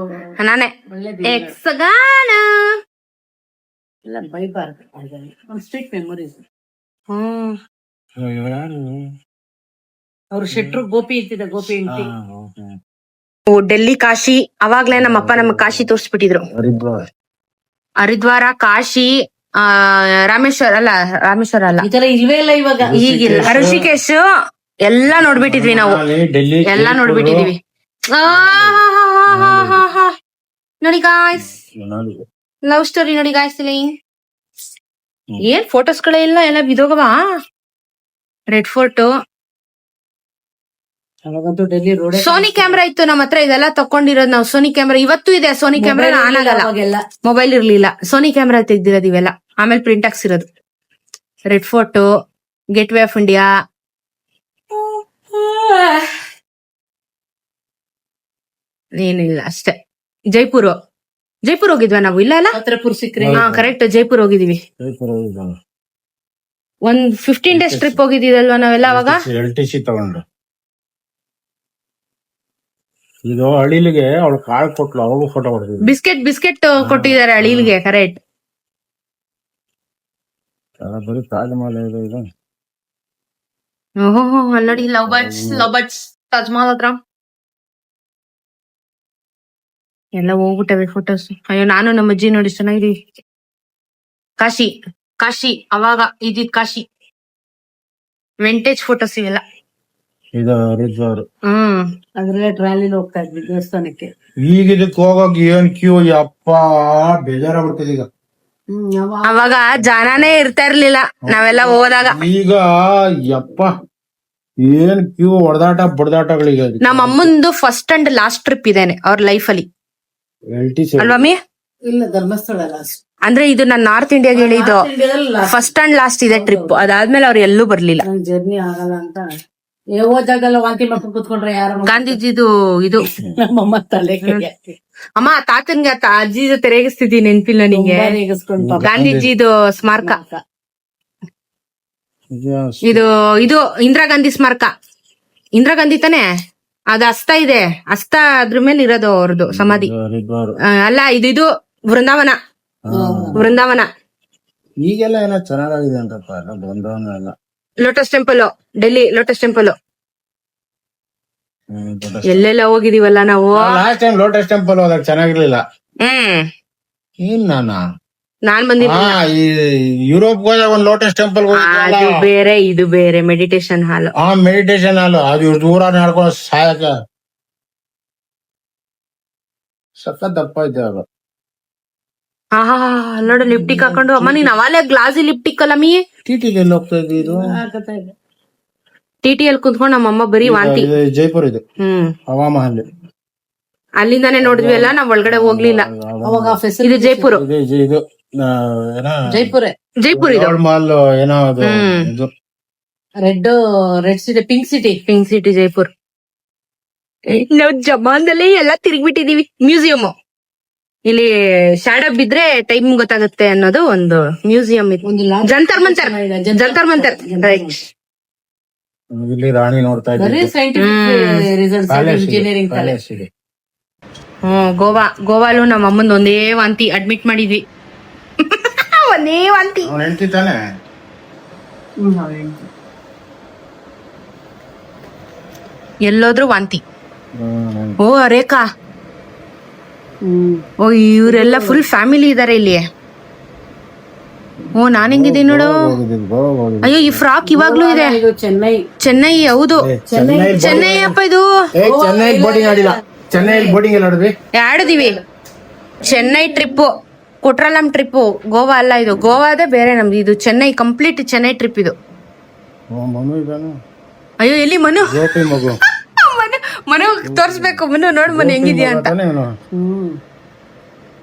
ನಾನೇ ಯಕ್ಷಗಾನ ಎಲ್ಲ ಬೈಬಾರ್ದು. ಒಂದು ಸ್ವೀಟ್ ಮೆಮೊರೀಸ್. ಯಾರು ಅವ್ರು ಶೆಟ್ರು ಗೋಪಿ ಇರ್ತಿದ್ದ, ಗೋಪಿ ಹೆಂಡತಿ. ಡೆಲ್ಲಿ, ಕಾಶಿ. ಅವಾಗ್ಲೇ ನಮ್ಮಪ್ಪ ನಮ್ಗೆ ಕಾಶಿ ತೋರ್ಸ್ಬಿಟ್ಟಿದ್ರು. ಹರಿದ್ವಾರ, ಕಾಶಿ, ರಾಮೇಶ್ವರ ಅಲ್ಲ. ಈ ತರ ಇಲ್ವೇ ಇಲ್ಲ ಇವಾಗ. ಈಗಿಲ್ಲ. ಋಷಿಕೇಶ್ ಎಲ್ಲಾ ನೋಡ್ಬಿಟ್ಟಿದ್ವಿ ನಾವು. ಎಲ್ಲಾ ನೋಡ್ಬಿಟ್ಟಿದೀವಿ. ನೋಡಿ ಗಾಯ್ಸ್, ಲವ್ ಸ್ಟೋರಿ ನೋಡಿ ಗಾಯ್ಸ್. ಇಲ್ಲಿ ಏನ್ ಫೋಟೋಸ್ಗಳೇ ಇಲ್ಲ, ಎಲ್ಲ ಬಿದೋಗವಾ. ರೆಡ್ ಫೋರ್ಟ್, ಅವಾಗಂತೂ ಡೆಲ್ಲಿ ರೋಡ್. ಸೋನಿ ಕ್ಯಾಮ್ರಾ ಇತ್ತು ನಮ್ಮ ಹತ್ರ. ಇದೆಲ್ಲ ತಕೊಂಡಿರೋದು ನಾವು. ಸೋನಿ ಕ್ಯಾಮ್ರಾ ಇವತ್ತು ಇದೆ. ಸೋನಿ ಕ್ಯಾಮ್ರಾ ಆನ್ ಆಗಲ್ಲ, ಮೊಬೈಲ್ ಇರ್ಲಿಲ್ಲ. ಸೋನಿ ಕ್ಯಾಮ್ರಾ ತೆಗ್ದಿರೋದು ಇವೆಲ್ಲ. ಆಮೇಲೆ ಪ್ರಿಂಟ್ ಹಾಕ್ಸಿರೋದು. Red fort, gateway of India. ಏನಿಲ್ಲ ಅಷ್ಟೇ. ಜೈಪುರ್ ಹೋಗಿದ್ವಾ ನಾವು? ಇಲ್ಲ ಅಲ್ಲ, ಛತ್ರಪುರ್ ಸಿಕ್ರೆ. ಕರೆಕ್ಟ್, ಜೈಪುರ್ ಹೋಗಿದೀವಿ. ಒಂದ್ 15 days ಟ್ರಿಪ್ ಹೋಗಿದ್ದೀವಲ್ವಾ ನಾವೆಲ್ಲ ಅವಾಗ. LTC ತಗೊಂಡು ಇದು ಅಳಿಲಿಗೆ ಅವಳು ಕಾಳು ಕೊಟ್ಲು, ಅವಳು ಫೋಟೋ ಹೊಡೆದಿದ್ವಿ. ಬಿಸ್ಕೆಟ್ ಕೊಟ್ಟಿದ್ದಾರೆ ಅಳಿಲ್ಗೆ. ಕರೆಕ್ಟ್. ಬರೀ ತಾಜ್ ಮಹಲ್ ಇದೆ. ಓಹೋ, ಅಲ್ಲಿ ನೋಡಿ ಲವ್ ಬರ್ಡ್ಸ್ ತಾಜ್ ಮಹಲ್ ಹತ್ರ ಎಲ್ಲ ಹೋಗ್ಬಿಟ್ಟವೆ ಫೋಟೋಸ್. ಅಯ್ಯೋ, ನಾನು ನಮ್ಮ ಅಜ್ಜಿ ನೋಡಿ ಚೆನ್ನಾಗಿದೀವಿ. ಕಾಶಿ ಅವಾಗ ಇದಿದ್ ಕಾಶಿ. ವಿಂಟೇಜ್ ಫೋಟೋಸ್ ಇವೆಲ್ಲ. ಇದು ಹರಿದ್ವಾರ. ಅದ್ರಲ್ಲೇ ಟ್ರಾಲಿಲಿ ಹೋಗ್ತಾ ಇದ್ವಿ ದೇವಸ್ಥಾನಕ್ಕೆ. ಈಗ ಇದಕ್ಕೆ ಹೋಗೋಕ್ ಏನ್ ಕ್ಯೂ, ಯಪ್ಪ ಬೇಜಾರಾಗ್ಬಿಡ್ತದೆ ಈಗ. ಅವಾಗ ಜನಾನೇ ಇರ್ತಾ ಇರ್ಲಿಲ್ಲ ನಾವೆಲ್ಲ ಹೋದಾಗ. ಈಗ ಯಪ್ಪ ಏನ್ ಕ್ಯೂ, ಹೊಡೆದಾಟ ಬಡ್ದಾಟಗಳಿಗೆ. ನಮ್ಮ ಅಮ್ಮಂದು ಫಸ್ಟ್ ಅಂಡ್ ಲಾಸ್ಟ್ ಟ್ರಿಪ್ ಇದೇನೆ ಅವ್ರ ಲೈಫ್ ಅಲ್ಲಿ. LTC ಅಲ್ವಾಮಿ? ಇಲ್ಲ, ಧರ್ಮಸ್ಥಳ ಲಾಸ್ಟ್. ಅಂದ್ರೆ ಇದು ನಾನು ನಾರ್ತ್ ಇಂಡಿಯಾಗೆ ಹೇಳಿದ್ದು. ಫಸ್ಟ್ ಅಂಡ್ ಲಾಸ್ಟ್ ಇದೆ ಟ್ರಿಪ್. ಅದಾದ್ಮೇಲೆ ಅವ್ರು ಎಲ್ಲೂ ಬರ್ಲಿಲ್ಲ. ಜರ್ನಿ ಆಗಲ್ಲ ಅಂತ ಹೋದಾಗೆಲ್ಲ ವಾಂತಿ ಮಾಡ್ಕೊಂಡು ಕೂತ್ಕೊಂಡ್ರೆ ಯಾರು. ಗಾಂಧೀಜಿದು ಇದು ನಮ್ಮಮ್ಮ ತಲೆ ಅಮ್ಮ ತಾತನ್ಗೆ ಅಜ್ಜಿ ಜೊತೆ ರೇಗಿಸ್ತಿದ್ದಿ, ನೆನ್ಪಿಲ್ಲ ನಿಂಗೆ? ಗಾಂಧೀಜಿದು ಸ್ಮಾರಕ ಇದು. ಇಂದಿರಾ ಗಾಂಧಿ ಸ್ಮಾರಕ. ಇಂದಿರಾ ಗಾಂಧಿ ತಾನೆ ಅದು. ಅಸ್ತ ಇದೆ, ಅಸ್ತ ಅದ್ರ ಮೇಲೆ ಇರೋದು ಅವ್ರದ್ದು ಸಮಾಧಿ. ಅಲ್ಲ, ಇದು ವೃಂದಾವನ. ಈಗೆಲ್ಲ ಏನೋ ಚೆನ್ನಾಗಿದೆ ಅಂತಪ್ಪ, ಬೃಂದಾವನ ಎಲ್ಲ. Lotus temple, Delhi lotus temple. ಎಲ್ಲೆಲ್ಲ ಹೋಗಿದೀವಲ್ಲ ನಾವು. ಲಾಸ್ಟ್ ಟೈಮ್ ಲೋಟಸ್ ಟೆಂಪಲ್ ಹೋದಾಗ ಚೆನ್ನಾಗಿರ್ಲಿಲ್ಲ. ಏನ್ ನಾನ್ ಬಂದಿಲ್ಲ. ಹಾ ಈ ಯುರೋಪ್ ಹೋದಾಗ ಒಂದ್ ಲೋಟಸ್ ಟೆಂಪಲ್ ಅದು ಬೇರೆ ಇದು ಬೇರೆ ಮೆಡಿಟೇಷನ್ ಹಾಲ್. ಆ ಮೆಡಿಟೇಷನ್ ಹಾಲು ಅದು ಇವ್ರು ದೂರ ನಡ್ಕೊಂಡು ಸಾಯಕ ಸಖತ್ ದಪ್ಪ ಐತೆ ಅದು. ಹಾ ನೋಡು ಲಿಪ್ಟಿಕ್ ಹಾಕೊಂಡು ಅಮ್ಮ ನೀನ್ ಅವಾಲೆ ಗ್ಲಾಸಿ ಲಿಪ್ಟಿಕ್ ಅಲ್ಲಮ್ಮಿ. ಟಿಟಿಗೆ ಎಲ್ಲಿ ಹೋಗ್ತಾ ಇದ್ವಿ ಇದು? ಟಿಟಿ ಅಲ್ಲಿ ಕುಂತ್ಕೊಂಡು ನಮ್ಮಮ್ಮ ಬರೀ ವಾಂತಿ. ಇದು ಜೈಪುರ್ ಇದು ಹವಾಮಹಲ್. ಅಲ್ಲಿಂದಾನೆ ನೋಡಿದ್ವಿ ಅಲ್ಲ, ನಾವ್ ಒಳಗಡೆ ಹೋಗ್ಲಿಲ್ಲ. ಅವಾಗ ಇದು ಜೈಪುರ್. ಇದು ಜೈಪುರ ಜೈಪುರ್ ಇದು ಮಾಲ್ ಏನೋ ಅದು ಇದು. Red city, pink city Jaipur. ನಾವ್ ಜಮಾನ್ದಲ್ಲಿ ಎಲ್ಲಾ ತಿರುಗ್ಬಿಟ್ಟಿದೀವಿ. ಮ್ಯೂಸಿಯಂ ಇಲ್ಲಿ ಶಾಡೋ ಬಿದ್ರೆ ಟೈಮ್ ಗೊತ್ತಾಗುತ್ತೆ ಅನ್ನೋದು ಒಂದು ಮ್ಯೂಸಿಯಂ ಇದು. ಜಂತರ್ ಮಂತರ್ ರೈಟ್. ಇಲ್ಲಿ ರಾಣಿ ನೋಡ್ತಾ ಇದ್ದೀವಿ. Engineering college. ಗೋವಾಲು ನಮ್ಮ ಅಮ್ಮಂದ್ ಒಂದೇ ವಾಂತಿ. ಅಡ್ಮಿಟ್ ಮಾಡಿದ್ವಿ. ಒಂದೇ ವಾಂತಿ. ಅವ್ನು ಹೆಂಡ್ತಿ ತಾನೆ? ಎಲ್ಲೋದ್ರು ವಾಂತಿ. ಓ ರೇಖಾ, ಓ ಇವರೆಲ್ಲ ಫುಲ್ ಫ್ಯಾಮಿಲಿ ಇದಾರೆ ಇಲ್ಲಿ. ಓ ನಾನ್ ಹೆಂಗಿದ್ದೀನಿ ನೋಡು. ಅಯ್ಯೋ ಈ ಫ್ರಾಕ್ ಇವಾಗ್ಲೂ ಇದೆ. ಚೆನ್ನೈ ಹೌದು, ಚೆನ್ನೈ ಅಪ್ಪ ಇದು. ಚೆನ್ನೈ ಬೋಟಿಂಗ್ ಆಡಿಲ್ಲ. ಚೆನ್ನೈಲಿ ಬೋಟಿಂಗ್ ಎಲ್ಲ ಆಡಿದ್ವಿ. ಆಡಿದೀವಿ. Chennai trip, Kutralam trip. ಗೋವಾ ಅಲ್ಲ ಇದು, ಗೋವಾದೇ ಬೇರೆ ನಮ್ದು. ಇದು ಚೆನ್ನೈ, ಕಂಪ್ಲೀಟ್ ಚೆನ್ನೈ ಟ್ರಿಪ್ ಇದು. ಮನು ಇದಾನು. ಅಯ್ಯೋ ಎಲ್ಲಿ ಮನು? ಗೋಪಿ ಮಗು. ಮನು ತೋರ್ಸ್ಬೇಕು. ಮನು ನೋಡ್ ಮನು ಹೆಂಗಿದ್ಯಾ ಅಂತ.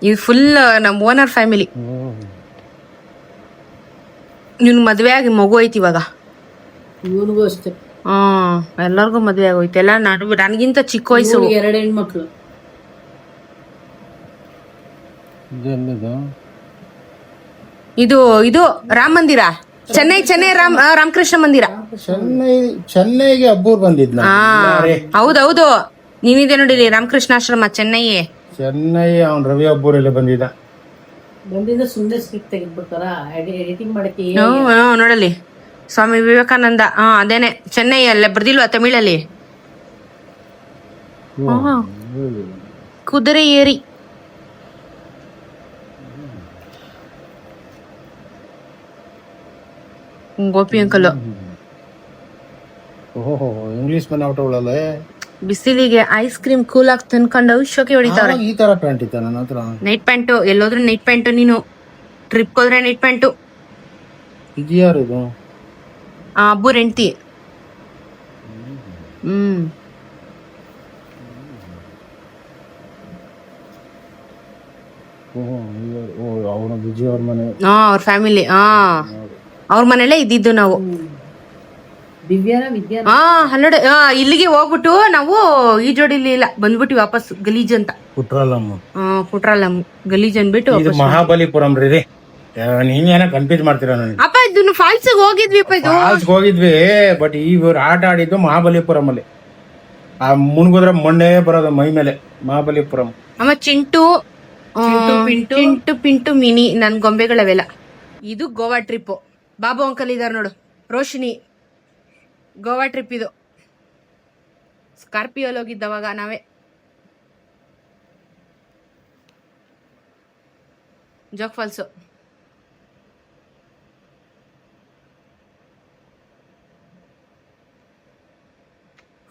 ಇದು ಫುಲ್ ನಮ್ ಓನರ್ ಫ್ಯಾಮಿಲಿ. ನಿನ್ ಮದ್ವೆ ಆಗಿ ಮಗು ಐತಿ ಇವಾಗ. ಇವನಿಗೂ ಅಷ್ಟೇ. ಎಲ್ಲರಿಗೂ ಮದ್ವೆ ಆಗೋಯ್ತು. ಎಲ್ಲ ನನಗಿಂತ ಚಿಕ್ಕ ವಯಸ್ಸು. 2 ಹೆಣ್ಮಕ್ಳು. ಇದು ಇದು ರಾಮ ಮಂದಿರ, ಚೆನ್ನೈ ರಾಮಕೃಷ್ಣ ಮಂದಿರ. ಚೆನ್ನೈಗೆ ಅಬ್ಬೂರ್ ಬಂದಿದ್ನ. ಹೌದೌದು, ನೀನಿದೆ ನೋಡಿ ರಾಮಕೃಷ್ಣಾಶ್ರಮ ಚೆನ್ನೈ. ಅವ್ನ್ ರವಿ ಅಬ್ಬೂರ್ ಎಲ್ಲ ಬಂದಿದ್ದ. ಸುಮ್ಮನೆ ಸ್ಕ್ರಿಪ್ಟ್ ತೆಗೆದ್ಬಿಡ್ತಾರ ಎಡಿಟಿಂಗ್ ಮಾಡಕ್ಕೆ. ನೋಡಲಿ ಸ್ವಾಮಿ ವಿವೇಕಾನಂದ. ಅದೇನೆ ಚೆನ್ನೈ ಅಲ್ಲೇ ಬರ್ದಿಲ್ವಾ ತಮಿಳಲ್ಲಿ? ಕುದುರೆ ಏರಿ. ಗೋಪಿ ಅಂಕಲ್. ಇಂಗ್ಲಿಷ್ ಮನೆ ಔಟಗಳಲ್ಲ. ಬಿಸಿಲಿಗೆ ಐಸ್ ಕ್ರೀಮ್ ಕೂಲ್ ಆಗಿ ತಿನ್ಕೊಂಡು ಶೋಕಿ ಹೊಡಿತಾವ್ರೆ. ಈ ತರ ಪ್ಯಾಂಟ್ ಇತ್ತ ನನ್ನ ಹತ್ರ. ನೈಟ್ ಪ್ಯಾಂಟು, ಎಲ್ಲೋದ್ರೂ ನೈಟ್ ಪ್ಯಾಂಟು. ನೀನು ಟ್ರಿಪ್ ಹೋದ್ರೆ ನೈಟ್ ಪ್ಯಾಂಟು. ಇದ್ಯಾರು ಇದು? ಅಬ್ಬು ಹೆಂಡ್ತಿ. ಅವನ ವಿಜಯ್ ಅವ್ರ ಮನೆ. ಅವ್ರ ಫ್ಯಾಮಿಲಿ. ಅವ್ರ ಮನೇಲೆ ಇದ್ದಿದ್ದು ನಾವು. ಹನ್ನೆರಡು ಇಲ್ಲಿಗೆ ಹೋಗ್ಬಿಟ್ಟು ನಾವು ಈ ಜೋಡಿಲಿ ಇಲ್ಲ ಬಂದ್ಬಿಟ್ಟು ವಾಪಸ್ ಗಲೀಜ್ ಅಂತ. ಕುಟ್ರಾಲಂ ಗಲೀಜ್ ಅನ್ಬಿಟ್ಟು ಮಹಾಬಲಿಪುರಂ ರೀ. ನೀನೇನ ಕನ್ಫ್ಯೂಸ್ ಮಾಡ್ತೀರ ನನಗೆ. ಅಪ್ಪ ಇದನ್ನು ಫಾಲ್ಸ್ ಹೋಗಿದ್ವಿ. ಹೋಗಿದ್ವಿ, ಬಟ್ ಇವ್ರು ಆಟ ಆಡಿದ್ದು ಮಹಾಬಲಿಪುರಂ ಅಲ್ಲಿ. ಆ ಮುನ್ಗುದ್ರೆ ಮೊನ್ನೆ ಬರೋದು ಮೈ ಮೇಲೆ. ಮಹಾಬಲಿಪುರಂ. ಅಮ್ಮ ಚಿಂಟು ಪಿಂಟು ಮಿನಿ ನನ್ ಗೊಂಬೆಗಳವೆಲ್ಲ. ಇದು ಗೋವಾ ಟ್ರಿಪ್. ಬಾಬು ಅಂಕಲ್ ಇದಾರೆ ನೋಡು, ರೋಶಿನಿ. ಗೋವಾ ಟ್ರಿಪ್ ಇದು. ಸ್ಕಾರ್ಪಿಯೋಲ್ ಹೋಗಿದ್ದವಾಗ ನಾವೇ. Jog falls.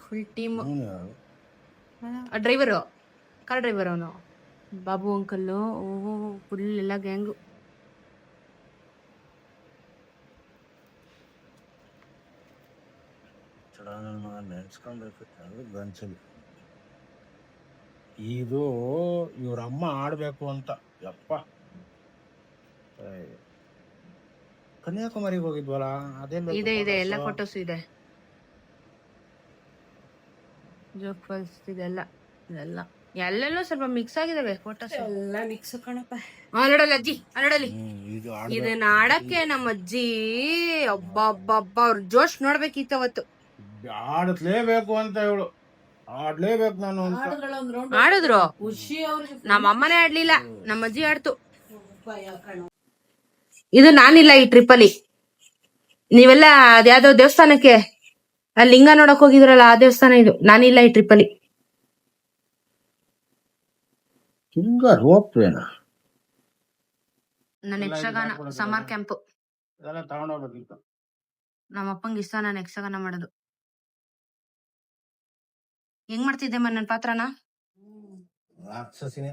Full team. Driver, car driver ಅವನು ಬಾಬು ಅಂಕಲ್ಲು. ಫುಲ್ ಎಲ್ಲ ಗ್ಯಾಂಗು. ಇದು ಇವ್ರ ಅಮ್ಮ ಆಡ್ಬೇಕು ಅಂತ. ಯಪ್ಪ, ಕನ್ಯಾಕುಮಾರಿಗೆ ಹೋಗಿದ್ವಲ್ಲ ಅದೇ ಇದೆ ಎಲ್ಲ ಫೋಟೋಸ್ ಇದೆ. ಜೋಗ್ ಫಾಲ್ಸ್ ಇದೆಲ್ಲ ಎಲ್ಲೆಲ್ಲೋ ಸ್ವಲ್ಪ ಮಿಕ್ಸ್ ಆಗಿದಾವೆ ಫೋಟೋಸ್. ಎಲ್ಲ ಮಿಕ್ಸ್ ಕಣಪ್ಪ. ನೋಡಲ್ಲ ಅಜ್ಜಿ, ನೋಡಲಿ ಇದನ್ನ ಆಡಕ್ಕೆ ನಮ್ಮ ಅಜ್ಜಿ. ಒಬ್ಬ ಅವ್ರ ಜೋಶ್ ನೋಡ್ಬೇಕಿತ್ತು ಅವತ್ತು. ಆಡಲೇಬೇಕು ಅಂತ ಹೇಳು, ಆಡ್ಲೇಬೇಕು ನಾನು ಅಂತ ಆಡಿದ್ರು. ನಮ್ಮ ಅಮ್ಮನೇ ಆಡ್ಲಿಲ್ಲ, ನಮ್ಮ ಅಜ್ಜಿ ಆಡ್ತು. ಇದು ನಾನಿಲ್ಲ ಈ ಟ್ರಿಪ್ ಅಲ್ಲಿ. ನೀವೆಲ್ಲ ಅದ್ಯಾವ್ದೋ ದೇವಸ್ಥಾನಕ್ಕೆ ಅಲ್ಲಿ ಲಿಂಗ ನೋಡಕ್ ಹೋಗಿದ್ರಲ್ಲ, ಆ ದೇವಸ್ಥಾನ ಇದು. ನಾನಿಲ್ಲ ಈ ಟ್ರಿಪ್ ಅಲ್ಲಿ. ರೋಪ್ ನನ್ನ ಯಕ್ಷಗಾನ ಸಮರ್ ಕ್ಯಾಂಪ್. ಇದೆಲ್ಲ ತಗೊಂಡೋಗ್ಬೇಕಿತ್ತು. ನಮ್ಮ ಅಪ್ಪಂಗೆ ಇಷ್ಟ ನಾನು ಯಕ್ಷಗಾನ ಮಾಡೋದು. ಹೆಂಗ್ ಮಾಡ್ತಿದ್ದೆ ನನ್ನ ಪಾತ್ರನ? ರಾಕ್ಷಸಿನೇ.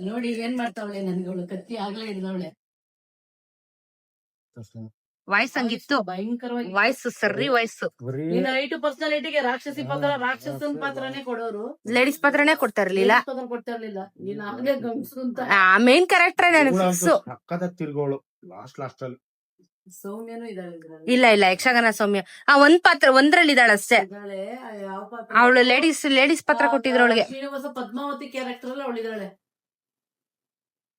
ನೋಡಿ ಏನ್ ಮಾಡ್ತಾವಳೆ ನನ್ಗಳು ಕತ್ತಿ ಆಗ್ಲೇ ಹಿಡ್ದವಳೆ. ವಾಯ್ಸ್ ಹಂಗಿತ್ತು, ಭಯಂಕರವಾಗಿ ವಾಯ್ಸ್ ಸರ್ರಿ ವಾಯ್ಸ್. ನೀನ್ 8 ಪರ್ಸನಾಲಿಟಿಗೆ ರಾಕ್ಷಸಿ ಪಾತ್ರ ರಾಕ್ಷಸನ್ ಪಾತ್ರನೇ ಕೊಡೋರು, ಲೇಡೀಸ್ ಪಾತ್ರನೇ ಕೊಡ್ತಾ ಇರ್ಲಿಲ್ಲ. ಪಾತ್ರ ಕೊಡ್ತಾ ಇರ್ಲಿಲ್ಲ. ನೀನ್ ಆಗ್ಲೇ ಗಂಡ್ಸು ಅಂತ. ಮೇನ್ ಕ್ಯಾರೆಕ್ಟರ್ ನನಗೆ ಫಿಕ್ಸ್. ಸಕ್ಕತ್ತ ತಿರ್ಗೋಳು ಲಾಸ್ಟ್ ಅಲ್ಲಿ. ಸೌಮ್ಯನೂ ಇದ್ದಾಳೆ ಇದ್ರಲ್ಲಿ. ಇಲ್ಲ ಯಕ್ಷಗಾನ ಸೌಮ್ಯ ಒಂದ್ ಪಾತ್ರ ಒಂದ್ರಲ್ಲಿ ಇದ್ದಾಳ ಅಷ್ಟೇ. ಇದ್ದಾಳೆ. ಯಾವ ಪಾತ್ರ? ಅವಳು ಲೇಡೀಸ್ ಪಾತ್ರ ಕೊಟ್ಟಿದ್ರು ಅವಳಿಗೆ. ಶ್ರೀನಿವಾಸ ಪದ್ಮಾವತಿ ಕ್ಯಾರೆಕ್ಟರ್ ಅಲ್ಲಿ ಅವಳಿದ್ದಾಳೆ.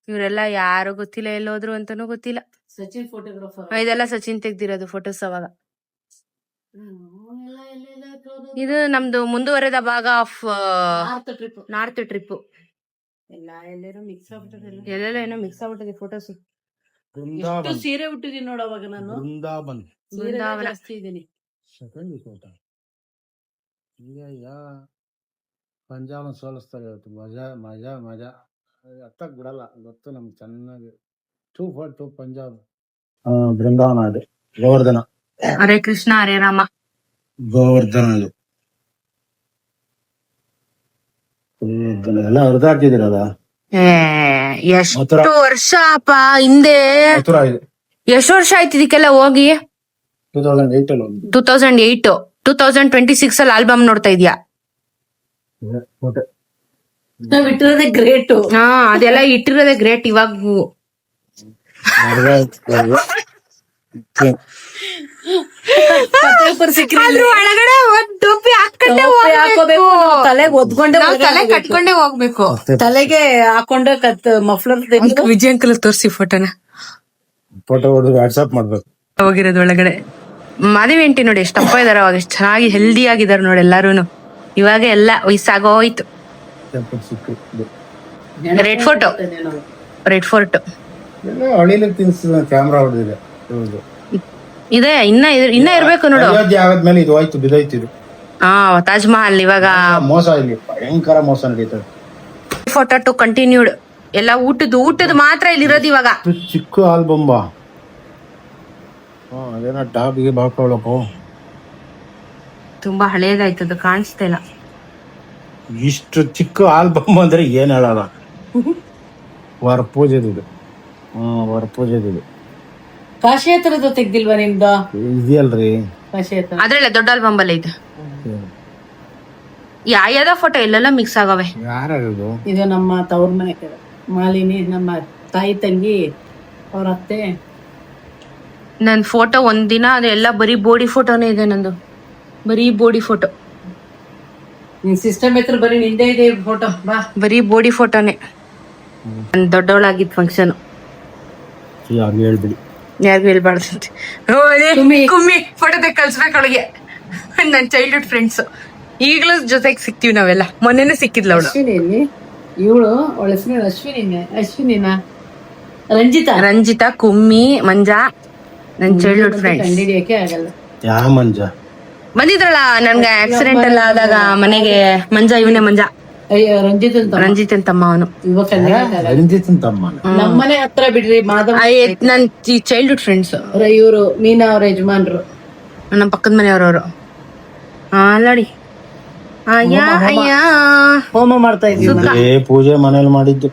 ಇವರೆಲ್ಲ ಯಾರು ಗೊತ್ತಿಲ್ಲ, ಎಲ್ಲೋದ್ರು ಅಂತಾನೂ ಗೊತ್ತಿಲ್ಲ. ಸಚಿನ್ ಫೋಟೋಗ್ರಾಫರ್. ಇದೆಲ್ಲ ಸಚಿನ್ ತೆಗ್ದಿರೋದು ಫೋಟೋಸ್ ಅವಾಗ. ಇದು ನಮ್ದು ಮುಂದುವರೆದ ಭಾಗ ಆಫ್ ನಾರ್ತ್ ಟ್ರಿಪ್. ಎಲ್ಲರೂ ಮಿಕ್ಸ್ ಆಗ್ಬಿಟ್ಟಿದೆ. ಎಲ್ಲೆಲ್ಲ ಏನೋ ಮಿಕ್ಸ್ ಆಗ್ಬಿಟ್ಟಿದೆ ಫೋಟೋಸ್. ಎಷ್ಟು ಸೀರೆ ಉಟ್ಟಿದೀನಿ ನೋಡ ಅವಾಗ ನಾನು. ಬೃಂದಾವನ್ ಸೀರೆ ಜಾಸ್ತಿ ಇದೀನಿ. ಸೆಕೆಂಡ್ ಕೋಟ ಈಗ ಪಂಜಾಬ್ ಸೋಲಿಸ್ತಾರೆ ಇವತ್ತು. ಮಜಾ ಮಜಾ ಮಜಾ ಹತ್ತಕ್ ಬಿಡಲ್ಲ ಗೊತ್ತು ನಮ್ಗೆ ಚೆನ್ನಾಗಿ. 2-4 ಪಂಜಾಬ್. ಬೃಂದಾವನ ಅದು ಗೋವರ್ಧನ. ಹರೇ ಕೃಷ್ಣ ಹರೇ ರಾಮ. ಗೋವರ್ಧನ ಅದು ಎಲ್ಲ ಹರಿದಾಡ್ತಿದ್ದೀರಲ್ಲ. ಎಷ್ಟು ವರ್ಷ ಅಪ್ಪ ಹಿಂದೆ, ಮಥುರಾ ಇದೆ. ಎಷ್ಟು ವರ್ಷ ಆಯ್ತು ಇದಕ್ಕೆಲ್ಲ ಹೋಗಿ? 2008 ಅಲ್ಲಿ 2008. 2026 ಅಲ್ಲಿ ಆಲ್ಬಮ್ ನೋಡ್ತಾ ಇದ್ಯಾ? ನಾವ್ ಇಟ್ಟಿರೋದೇ ಗ್ರೇಟ್. ಹಾ ಅದೆಲ್ಲ ಇಟ್ಟಿರೋದೇ ಗ್ರೇಟ್. ಇವಾಗ ಅದ್ರ ಒಳಗಡೆ ಒಂದ್ ಟೋಪಿ ಹಾಕೊಂಡೆ ಹಾಕೋಬೇಕು, ತಲೆಗೆ ಒದ್ಕೊಂಡೆ, ತಲೆ ಕಟ್ಕೊಂಡೆ ಹೋಗ್ಬೇಕು. ತಲೆಗೆ ಹಾಕೊಂಡೆ ಮಫ್ಲರ್ ವಿಜಯ್ ಅಂಕಲ್ ತೋರ್ಸಿ ಫೋಟೋನ. ಫೋಟೋ ಹೊಡೆದು ವಾಟ್ಸ್ಆಪ್ ಮಾಡ್ಬೇಕು. ಹೋಗಿರೋದು ಒಳಗಡೆ. ಮಾದೇವಿ ಆಂಟಿ ನೋಡಿ ಎಷ್ಟು ದಪ್ಪ ಇದಾರೆ, ಅವಾಗ ಎಷ್ಟು ಚೆನ್ನಾಗಿ ಹೆಲ್ದಿ ಆಗಿದಾರೆ ನೋಡಿ ಎಲ್ಲಾರುನು. ಇವಾಗ ಎಲ್ಲ ವಯಸ್ಸಾಗೋಯ್ತು. ರೆಡ್ ಫೋರ್ಟ್ ಹಳ್ಳಿಲಿ ತಿನ್ಸಿದ ಕ್ಯಾಮ್ರಾ ಹೊಡೆದಿದೆ. ಇದೆ ಇನ್ನ ಇರ್ಬೇಕು ನೋಡು. ಅಯೋಧ್ಯೆ ಆದ್ಮೇಲೆ ಇದು ಹೋಯ್ತು, ಬಿದೋಯ್ತು ಇದು. ಹಾ ತಾಜ್ ಮಹಲ್ ಇವಾಗ ಮೋಸ, ಇಲ್ಲಿ ಭಯಂಕರ ಮೋಸ ನಡೀತದೆ. Photo to continued. ಎಲ್ಲ ಊಟದ ಮಾತ್ರ ಇಲ್ಲಿ ಇರೋದು ಇವಾಗ. ಚಿಕ್ಕ ಆಲ್ಬಮ್ ಅದೇನೋ ಟಾಪ್ಗೆ ಬಾಕೊಳ್ಳೋಕು. ತುಂಬಾ ಹಳೇದಾಯ್ತದ, ಕಾಣಿಸ್ತಾ ಇಲ್ಲ. ಇಷ್ಟು ಚಿಕ್ಕ ಆಲ್ಬಮ್ ಅಂದ್ರೆ ಏನ್ ಹೇಳಲ್ಲ. ವರ ಪೂಜೆದಿದು. ವರಪೂಜೆದಿದು. ಕಾಶಿ ಹತ್ರದ ತೆಗ್ದಿಲ್ವಾ ನಿಮ್ದು? ಇದೆಯಲ್ರಿ ಕಾಶಿ ಹತ್ರ. ಅದ್ರಲ್ಲ ದೊಡ್ಡ ಆಲ್ಬಮ್ ಅಲ್ಲ ಇದು. ಯಾವ್ಯಾವ ಫೋಟೋ ಎಲ್ಲೆಲ್ಲ ಮಿಕ್ಸ್ ಆಗವೆ. ಯಾರು ಇದು ನಮ್ಮ ತವ್ರ ಮನೆ ಕಡೆ ಮಾಲಿನಿ, ನಮ್ಮ ತಾಯಿ ತಂಗಿ, ಅವ್ರ ಅತ್ತೆ. ನನ್ ಫೋಟೋ ಒಂದಿನ ಅದೆಲ್ಲ ಬರೀ ಬೋಡಿ ಫೋಟೋನೇ ಇದೆ ನಂದು, ಬರೀ ಬೋಡಿ ಫೋಟೋ. ನಿನ್ ಸಿಸ್ಟಮ್ ಹತ್ರ ಬರೀ ನಿಂದೆ ಇದೆ ಫೋಟೋ. ಬಾ ಬರೀ ಬೋಡಿ ಫೋಟೋನೇ. ನನ್ ದೊಡ್ಡವಳಾಗಿದ್ ಫಂಕ್ಷನ್. ಯಾರು ಹೇಳ್ಬಿಡಿ, ಯಾರಿಗೂ ಹೇಳ್ಬಾರ್ದಂತೆ. ಕುಮ್ಮಿ ಫೋಟೋ ತೆಗ್ ಕಳ್ಸ್ಬೇಕು ಅವಳಿಗೆ. ನನ್ ಚೈಲ್ಡ್ಹುಡ್ ಫ್ರೆಂಡ್ಸ್ ಈಗಲೂ ಜೊತೆಗೆ ಸಿಕ್ತಿವಿ ನಾವೆಲ್ಲ. ಮೊನ್ನೆನೇ ಸಿಕ್ಕಿದ್ಲ ಅವಳು. ಅಶ್ವಿನಿ, ಇವಳು ಅವಳ ಹೆಸರು ಅಶ್ವಿನಿನಾ ರಂಜಿತಾ, ಕುಮ್ಮಿ, ಮಂಜಾ, ನನ್ ಚೈಲ್ಡ್ಹುಡ್ ಫ್ರೆಂಡ್ಸ್. ಕಂಡಿಡಿಯಕ್ಕೆ ಆಗಲ್ಲ. ಯಾವ ಮಂಜ ಬಂದಿದ್ರಲ್ಲ ನನ್ಗೆ ಆಕ್ಸಿಡೆಂಟ್ ಎಲ್ಲ ಆದಾಗ ಮನೆಗೆ. ಮಂಜಾ ಇವನೇ ಮಂಜಾ. ಅಯ್ಯೋ ರಂಜಿತ್ ಅಂತಮ್ಮ ಅವನು. ರಂಜಿತ್ ತಮ್ಮ. ನಮ್ಮನೆ ಹತ್ರ ಬಿಡ್ರಿ ಮಾಧವ. ನನ್ ಚೈಲ್ಡ್ಹುಡ್ ಫ್ರೆಂಡ್ಸ್ ಇವರು ಮೀನಾ ಅವ್ರ ಯಜಮಾನ್ರು, ನಮ್ ಪಕ್ಕದ ಮನೆಯವ್ರವ್ರು. ನೋಡಿ ಹೋಮ ಮಾಡ್ತಾ ಇದ್ವಿ. ಪೂಜೆ ಮನೇಲಿ ಮಾಡಿದ್ದು.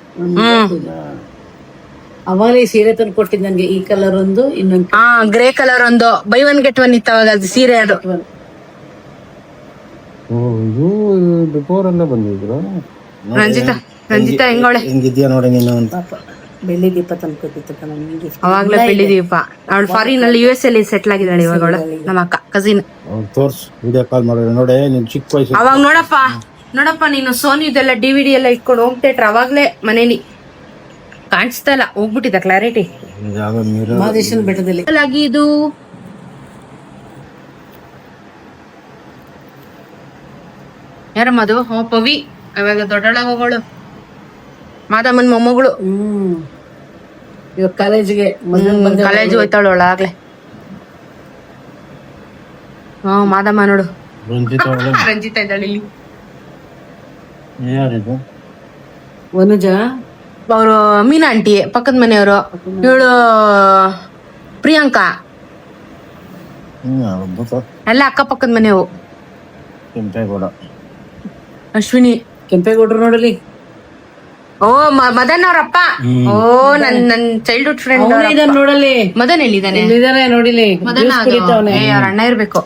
ಅವಾಗಲೇ ಸೀರೆ ತಂದು ಕೊಟ್ಟಿದ್ ನನ್ಗೆ. ಈ ಕಲರ್ ಒಂದು, ಇನ್ನೊಂದು ಗ್ರೇ ಕಲರ್ ಒಂದು. ಬೈ ಒನ್ ಗೆಟ್ ಒನ್ ಇತ್ತು ಅವಾಗ ಅದು ಸೀರೆ. ಅದು ಬಿಫೋರ್ ಎಲ್ಲ ಬಂದಿದ್ರು. ರಂಜಿತಾ ಹೆಂಗೋಳೆ, ಹೆಂಗಿದ್ಯಾ ನೋಡಿ ನೀನು ಅಂತ. ಬೆಳ್ಳಿ ದೀಪ ತಂದ್ಕೊಟ್ಟಿತ್ತು ನನಗೆ. ಅವಾಗ್ಲೇ ಬೆಳ್ಳಿ ದೀಪ. ಅವಳು ಫಾರಿನ್ ಅಲ್ಲಿ US ಅಲ್ಲಿ ಸೆಟ್ಲ್ ಆಗಿದ್ದಾಳೆ ಇವಾಗ. ಅವಳು ನಮ್ಮ ಅಕ್ಕ ಕಸಿನ್. ತೋರ್ಸ್, ವಿಡಿಯೋ ಕಾಲ್ ಮಾಡಿದ್ರೆ ನೋಡಿ. ನೀನ್ ಚಿಕ್ಕ ವಯಸ್ಸು ಅವಾಗ ನೋಡಪ್ಪ ನೀನು ಸೋನಿದೆಲ್ಲ DVD ಎಲ್ಲ ಇಟ್ಕೊಂಡು ಹೋಮ್ ಥಿಯೇಟರ್. ಅವಾಗ್ಲೇ ಮನೇಲಿ ಕಾಣಿಸ್ತಾ ಇಲ್ಲ, ಹೋಗ್ಬಿಟ್ಟಿದ್ದ ಕ್ಲಾರಿಟಿ. ಮಹದೇಶ್ವರನ ಬೆಟ್ಟದಲ್ಲಿ ಇದು ಯಾರಮ್ಮ ಅದು? ಪವಿ ಅವಾಗ ದೊಡ್ಡೊಳಗ ಹೋಗೋಳು, ಮಾದಮ್ಮನ ಮೊಮ್ಮಗಳು. ಇವಾಗ ಕಾಲೇಜಿಗೆ ಕಾಲೇಜ್ ಹೋಯ್ತಾಳು ಒಳಾಗ್ಲೆ. ಮಾದಮ್ಮ ನೋಡು. ರಂಜಿತಾ ಇದ್ದಾಳೆ ಇಲ್ಲಿ. ವನುಜ ಅವರು ಮೀನಾ ಆಂಟಿ ಪಕ್ಕದ ಮನೆಯವರು, ಇವಳು ಪ್ರಿಯಾಂಕಾ, ಎಲ್ಲ ಅಕ್ಕಪಕ್ಕದ ಮನೆಯವು. ಕೆಂಪೇಗೌಡ, ಅಶ್ವಿನಿ, ಕೆಂಪೇಗೌಡರು ನೋಡಲಿ. ಓ ಮದನ್ ಅವ್ರಪ್ಪ. ಓ ನನ್ ಚೈಲ್ಡ್ಹುಡ್ ಫ್ರೆಂಡ್ ನೋಡಲಿ. ಮದನ್ ಎಲ್ಲಿದ್ದಾನೆ? ಇಲ್ಲಿದಾನೆ ನೋಡಿಲಿ. ಮದನ್ ಅವ್ರ ಅಣ್ಣ ಇರ್ಬೇಕು.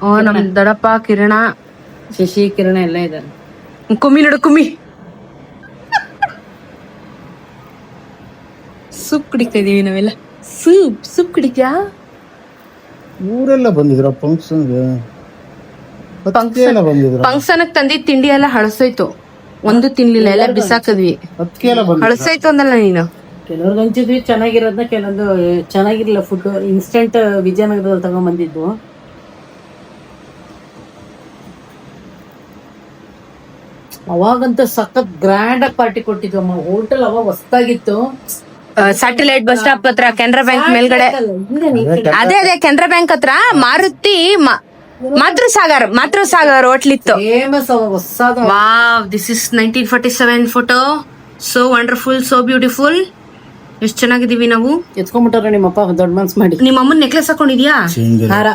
ಓ ನಮ್ ದೊಡ್ಡಪ್ಪ ಕಿರಣ, ಶಶಿ, ಕಿರಣ ಎಲ್ಲ ಇದ್ದಾರೆ. ಕುಮ್ಮಿ ನೋಡು ಕುಮ್ಮಿ. ಸೂಪ್ ಕುಡಿತಾ ಇದೀವಿ ನಾವೆಲ್ಲ. ಸೂಪ್ ಕುಡಿತ್ಯಾ? ಊರೆಲ್ಲ ಬಂದಿದ್ರ ಫಂಕ್ಷನ್ಗೆ? ಫಂಕ್ಷನ್ ತಂದಿದ್ ತಿಂಡಿ ಎಲ್ಲ ಹಳಸೋಯ್ತು, ಒಂದು ತಿನ್ಲಿಲ್ಲ, ಎಲ್ಲ ಬಿಸಾಕದ್ವಿ. ಹಳಸೋಯ್ತು ಅಂದಲ್ಲ ನೀನು. ಕೆಲವ್ರಿಗೆ ಹಂಚಿದ್ವಿ ಚೆನ್ನಾಗಿರೋದ್ನ, ಕೆಲವೊಂದು ಚೆನ್ನಾಗಿರ್ಲಿಲ್ಲ. Food instant ವಿಜಯನಗರದಲ್ಲಿ ತಗೊಂಡ್ಬಂದಿದ್ವು. ಅವಾಗಂತ ಸಖತ್ ಗ್ರ್ಯಾಂಡ್ ಆಗಿ ಪಾರ್ಟಿ ಕೊಟ್ಟಿದ್ವು ಅಮ್ಮ. ಹೋಟೆಲ್ ಅವಾಗ ಹೊಸ್ತಾಗಿತ್ತು. ಸ್ಯಾಟಲೈಟ್ ಬಸ್ ಸ್ಟಾಪ್ ಹತ್ರ, ಕೆನರಾ ಬ್ಯಾಂಕ್ ಮೇಲ್ಗಡೆ. ಅದೇ ಕೆನರಾ ಬ್ಯಾಂಕ್ ಹತ್ರ ಮಾರುತಿ ಮಾತೃಸಾಗರ್ ಹೋಟ್ಲಿತ್ತು. ಫೇಮಸ್ ಅವಾಗ ಹೊಸದು. Wow, this is 1947 photo. So wonderful, so beautiful. ಎಷ್ಟ್ ಚೆನ್ನಾಗಿದೀವಿ ನಾವು. ಎತ್ಕೊಂಡ್ಬಿಟ್ಟಾರ ನಿಮ್ಮಪ್ಪ ದೊಡ್ಡ ಮನ್ಸ್ ಮಾಡಿ. ನಿಮ್ಮ ಅಮ್ಮನ್ ನೆಕ್ಲೆಸ್ ಹಾಕೊಂಡಿದ್ಯಾ? ಹಾರ.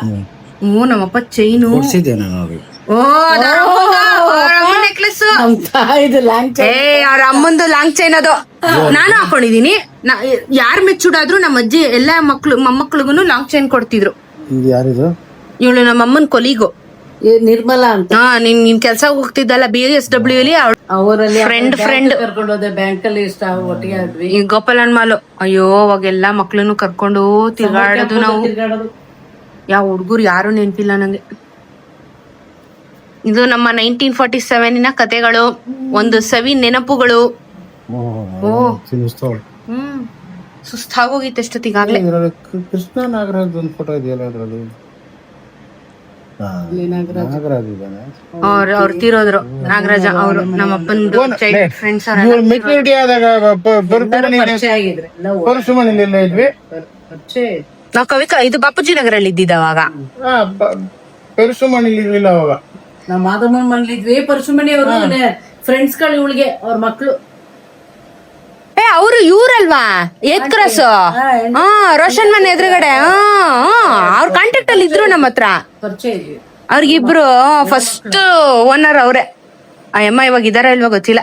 ಓ ನಮ್ಮಪ್ಪ ಚೈನು. ಓ ನೆಕ್ಲೆಸ್. ಅವ್ರ ಅಮ್ಮಂದು ಲಾಂಗ್ ಚೈನ್ ಅದು. ನಾನು ಹಾಕೊಂಡಿದೀನಿ. ಯಾರ್ ಮೆಚ್ಚುಡಾದ್ರು ನಮ್ಮ ಅಜ್ಜಿ ಎಲ್ಲಾ ಮೊಮ್ಮಕ್ಳಿಗೂ ಲಾಂಗ್ ಚೈನ್ ಕೊಡ್ತಿದ್ರು. ಇವಳು ನಮ್ಮ ಅಮ್ಮನ್ ಕೊಲಿಗು, ನಿರ್ಮಲಾ ಅಂತ. ನೀನ್ ಕೆಲ್ಸ ಹೋಗ್ತಿದ್ದಲ್ಲ BSW ಅಲ್ಲಿ, ಅವರಲ್ಲಿ ಫ್ರೆಂಡ್ ಕರ್ಕೊಂಡು ಹೋದೆ. ಬ್ಯಾಂಕ್ ಅಲ್ಲಿ ಇಷ್ಟ ಒಟ್ಟಿಗೆ ಆದ್ವಿ. ಈ ಗೋಪಾಲನ್ ಮಾಲು. ಅಯ್ಯೋ ಅವಾಗೆಲ್ಲಾ ಮಕ್ಳನ್ನು ಕರ್ಕೊಂಡು ತಿರ್ಗಾಡೋದು ನಾವು. ಯಾವ ಹುಡ್ಗರು ಯಾರು ನೆನ್ಪಿಲ್ಲ ನಂಗೆ. ಇದು ನಮ್ಮ 1947 ಕತೆಗಳು, ಒಂದು ಸವಿ ನೆನಪುಗಳು. ಸುಸ್ತಾಗೋಗಿತ್ತು ಎಷ್ಟೊತ್ತಿಗಾಗ್ಲೇ. ಕೃಷ್ಣ ನಾಗರಾಜ್ ಒಂದು ಫೋಟೋ ಇದೆಯಲ್ಲ ಅದ್ರಲ್ಲಿ. ಅವ್ರು ತೀರೋದ್ರು. ನಾಗರಾಜ ಅವರು ನಮ್ಮ ಅಪ್ಪನ ಚೈಲ್ಡ್ ಫ್ರೆಂಡ್ಸ್. ಮೆಚುರಿಟಿ ಆದಾಗ ನಾವು ಕವಿಕಾ ಇದು ಬಾಪೂಜಿ ನಗರಲ್ಲಿ ಇದ್ದಿದ್ದ ಅವಾಗ. ಪರಶುಮಣಿ ಇರ್ಲಿಲ್ಲ ಅವಾಗ. ನಾವು ಮಾದಮ್ಮನ ಮನೇಲಿದ್ವಿ. ಪರಶುಮಣಿ ಅವರು ಫ್ರೆಂಡ್ಸ್ ಗಳು, ಇವಳಿಗೆ ಅವ್ರ ಮಕ್ಳು. ಅವರು ಇವ್ರಲ್ವಾ ಏತ್ ಕ್ರಾಸ್? ರೋಷನ್ ಮನೆ ಎದುರುಗಡೆ. ಅವ್ರ ಕಾಂಟ್ಯಾಕ್ಟ್ ಅಲ್ಲಿ ಇದ್ರು ನಮ್ಮ ಹತ್ರ. ಅವ್ರಿಗಿಬ್ರು ಫಸ್ಟ್ ಓನರ್ ಅವ್ರೆ. ಆ ಅಮ್ಮ ಇವಾಗ ಇದಾರ ಇಲ್ವಾ ಗೊತ್ತಿಲ್ಲ,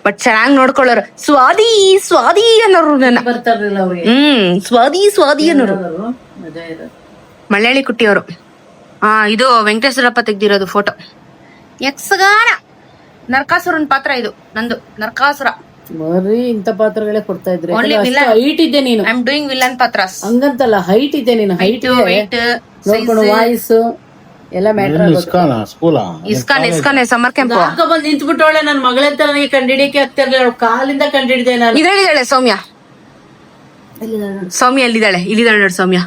ಬಟ್ ಚೆನ್ನಾಗ್ ನೋಡ್ಕೊಳ್ಳೋರು. ಸ್ವಾದಿ ಅನ್ನೋರು ನನ್ನ. ಬರ್ತಾರಲ್ಲ ಅವ್ರಿಗೆ. ಸ್ವಾದಿ ಅನ್ನೋರು. ಮಲಯಾಳಿ ಕುಟ್ಟಿಯವರು. ಇದು ವೆಂಕಟೇಶ್ವರಪ್ಪ ತೆಗ್ದಿರೋದು ಫೋಟೋ. ಯಕ್ಷಗಾನ ನರಕಾಸುರನ್ ಪಾತ್ರ ಇದು ನಂದು. ನರಕಾಸುರ. ಬರೀ ಇಂತ ಪಾತ್ರಗಳೇ ಕೊಡ್ತಾ ಇದ್ರೆ. ಹೈಟ್ ಇದ್ದೆ ನೀನು. ಐ ಆಮ್ ಡೂಯಿಂಗ್ ವಿಲನ್ ಪಾತ್ರಾಸ್. ಹಂಗಂತಲ್ಲ, ಹೈಟ್ ಇದ್ದೆ ನೀನು. ಹೈಟ್ ನೋಡ್ಕೊಂಡು ವಾಯ್ಸ್ ಎಲ್ಲ ಮ್ಯಾಟರ್. ಇಸ್ಕಾನ್ ಸಮರ್ ಕ್ಯಾಂಪ್ ಬಂದ್ ನಿಂತ್ಬಿಟ್ಟವಳೆ. ನನ್ ಮಗಳಂತ ನನಗೆ ಕಂಡಿಡಿಯಕ್ಕೆ ಆಗ್ತಿರ್ಲಿಲ್ಲ. ಕಾಲಿಂದ ಕಂಡಿಡಿದೆ ನಾನು. ಇದ್ರಲ್ಲಿದ್ದಾಳೆ ಸೌಮ್ಯ. ಎಲ್ಲಿದ್ದಾಳೆ? ಇಲ್ಲಿದ್ದಾಳೆ ನೋಡಿ ಸೌಮ್ಯ.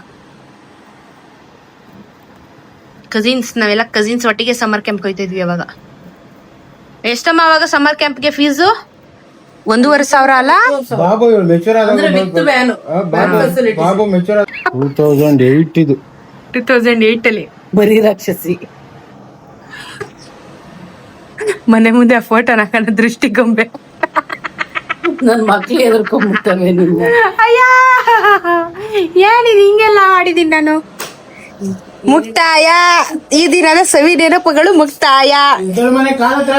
ಕಸಿನ್ಸ್, ನಾವೆಲ್ಲ ಕಸಿನ್ಸ್ ಒಟ್ಟಿಗೆ ಸಮರ್ ಕ್ಯಾಂಪ್ ಹೋಯ್ತಾ ಇದ್ವಿ ಅವಾಗ. ಎಷ್ಟಮ್ಮ ಅವಾಗ ಸಮರ್ ಕ್ಯಾಂಪ್ಗೆ ಫೀಸು? 1,500 ಅಲ್ಲ? ಬಾಬು ಮೆಚೂರ್ ಆದಾಗ 2008 ಅಲ್ಲಿ. ಬರೀ ರಾಕ್ಷಸಿ. ಮನೆ ಮುಂದೆ ಆ ಫೋಟೋ ಹಾಕೋಣ ದೃಷ್ಟಿ ಗೊಂಬೆ. ನನ್ ಮಕ್ಳು ಎದುರ್ಕೊಂಡ್ಬಿಡ್ತವೆ. ಅಯ್ಯ ಏನಿದು ಹಿಂಗೆಲ್ಲ ಮಾಡಿದೀನಿ ನಾನು. ಮುಕ್ತಾಯ. ಈ ದಿನದ ಸವಿ ನೆನಪುಗಳು ಮುಕ್ತಾಯ. ಮನೆ ಕಾಲ ಹತ್ರ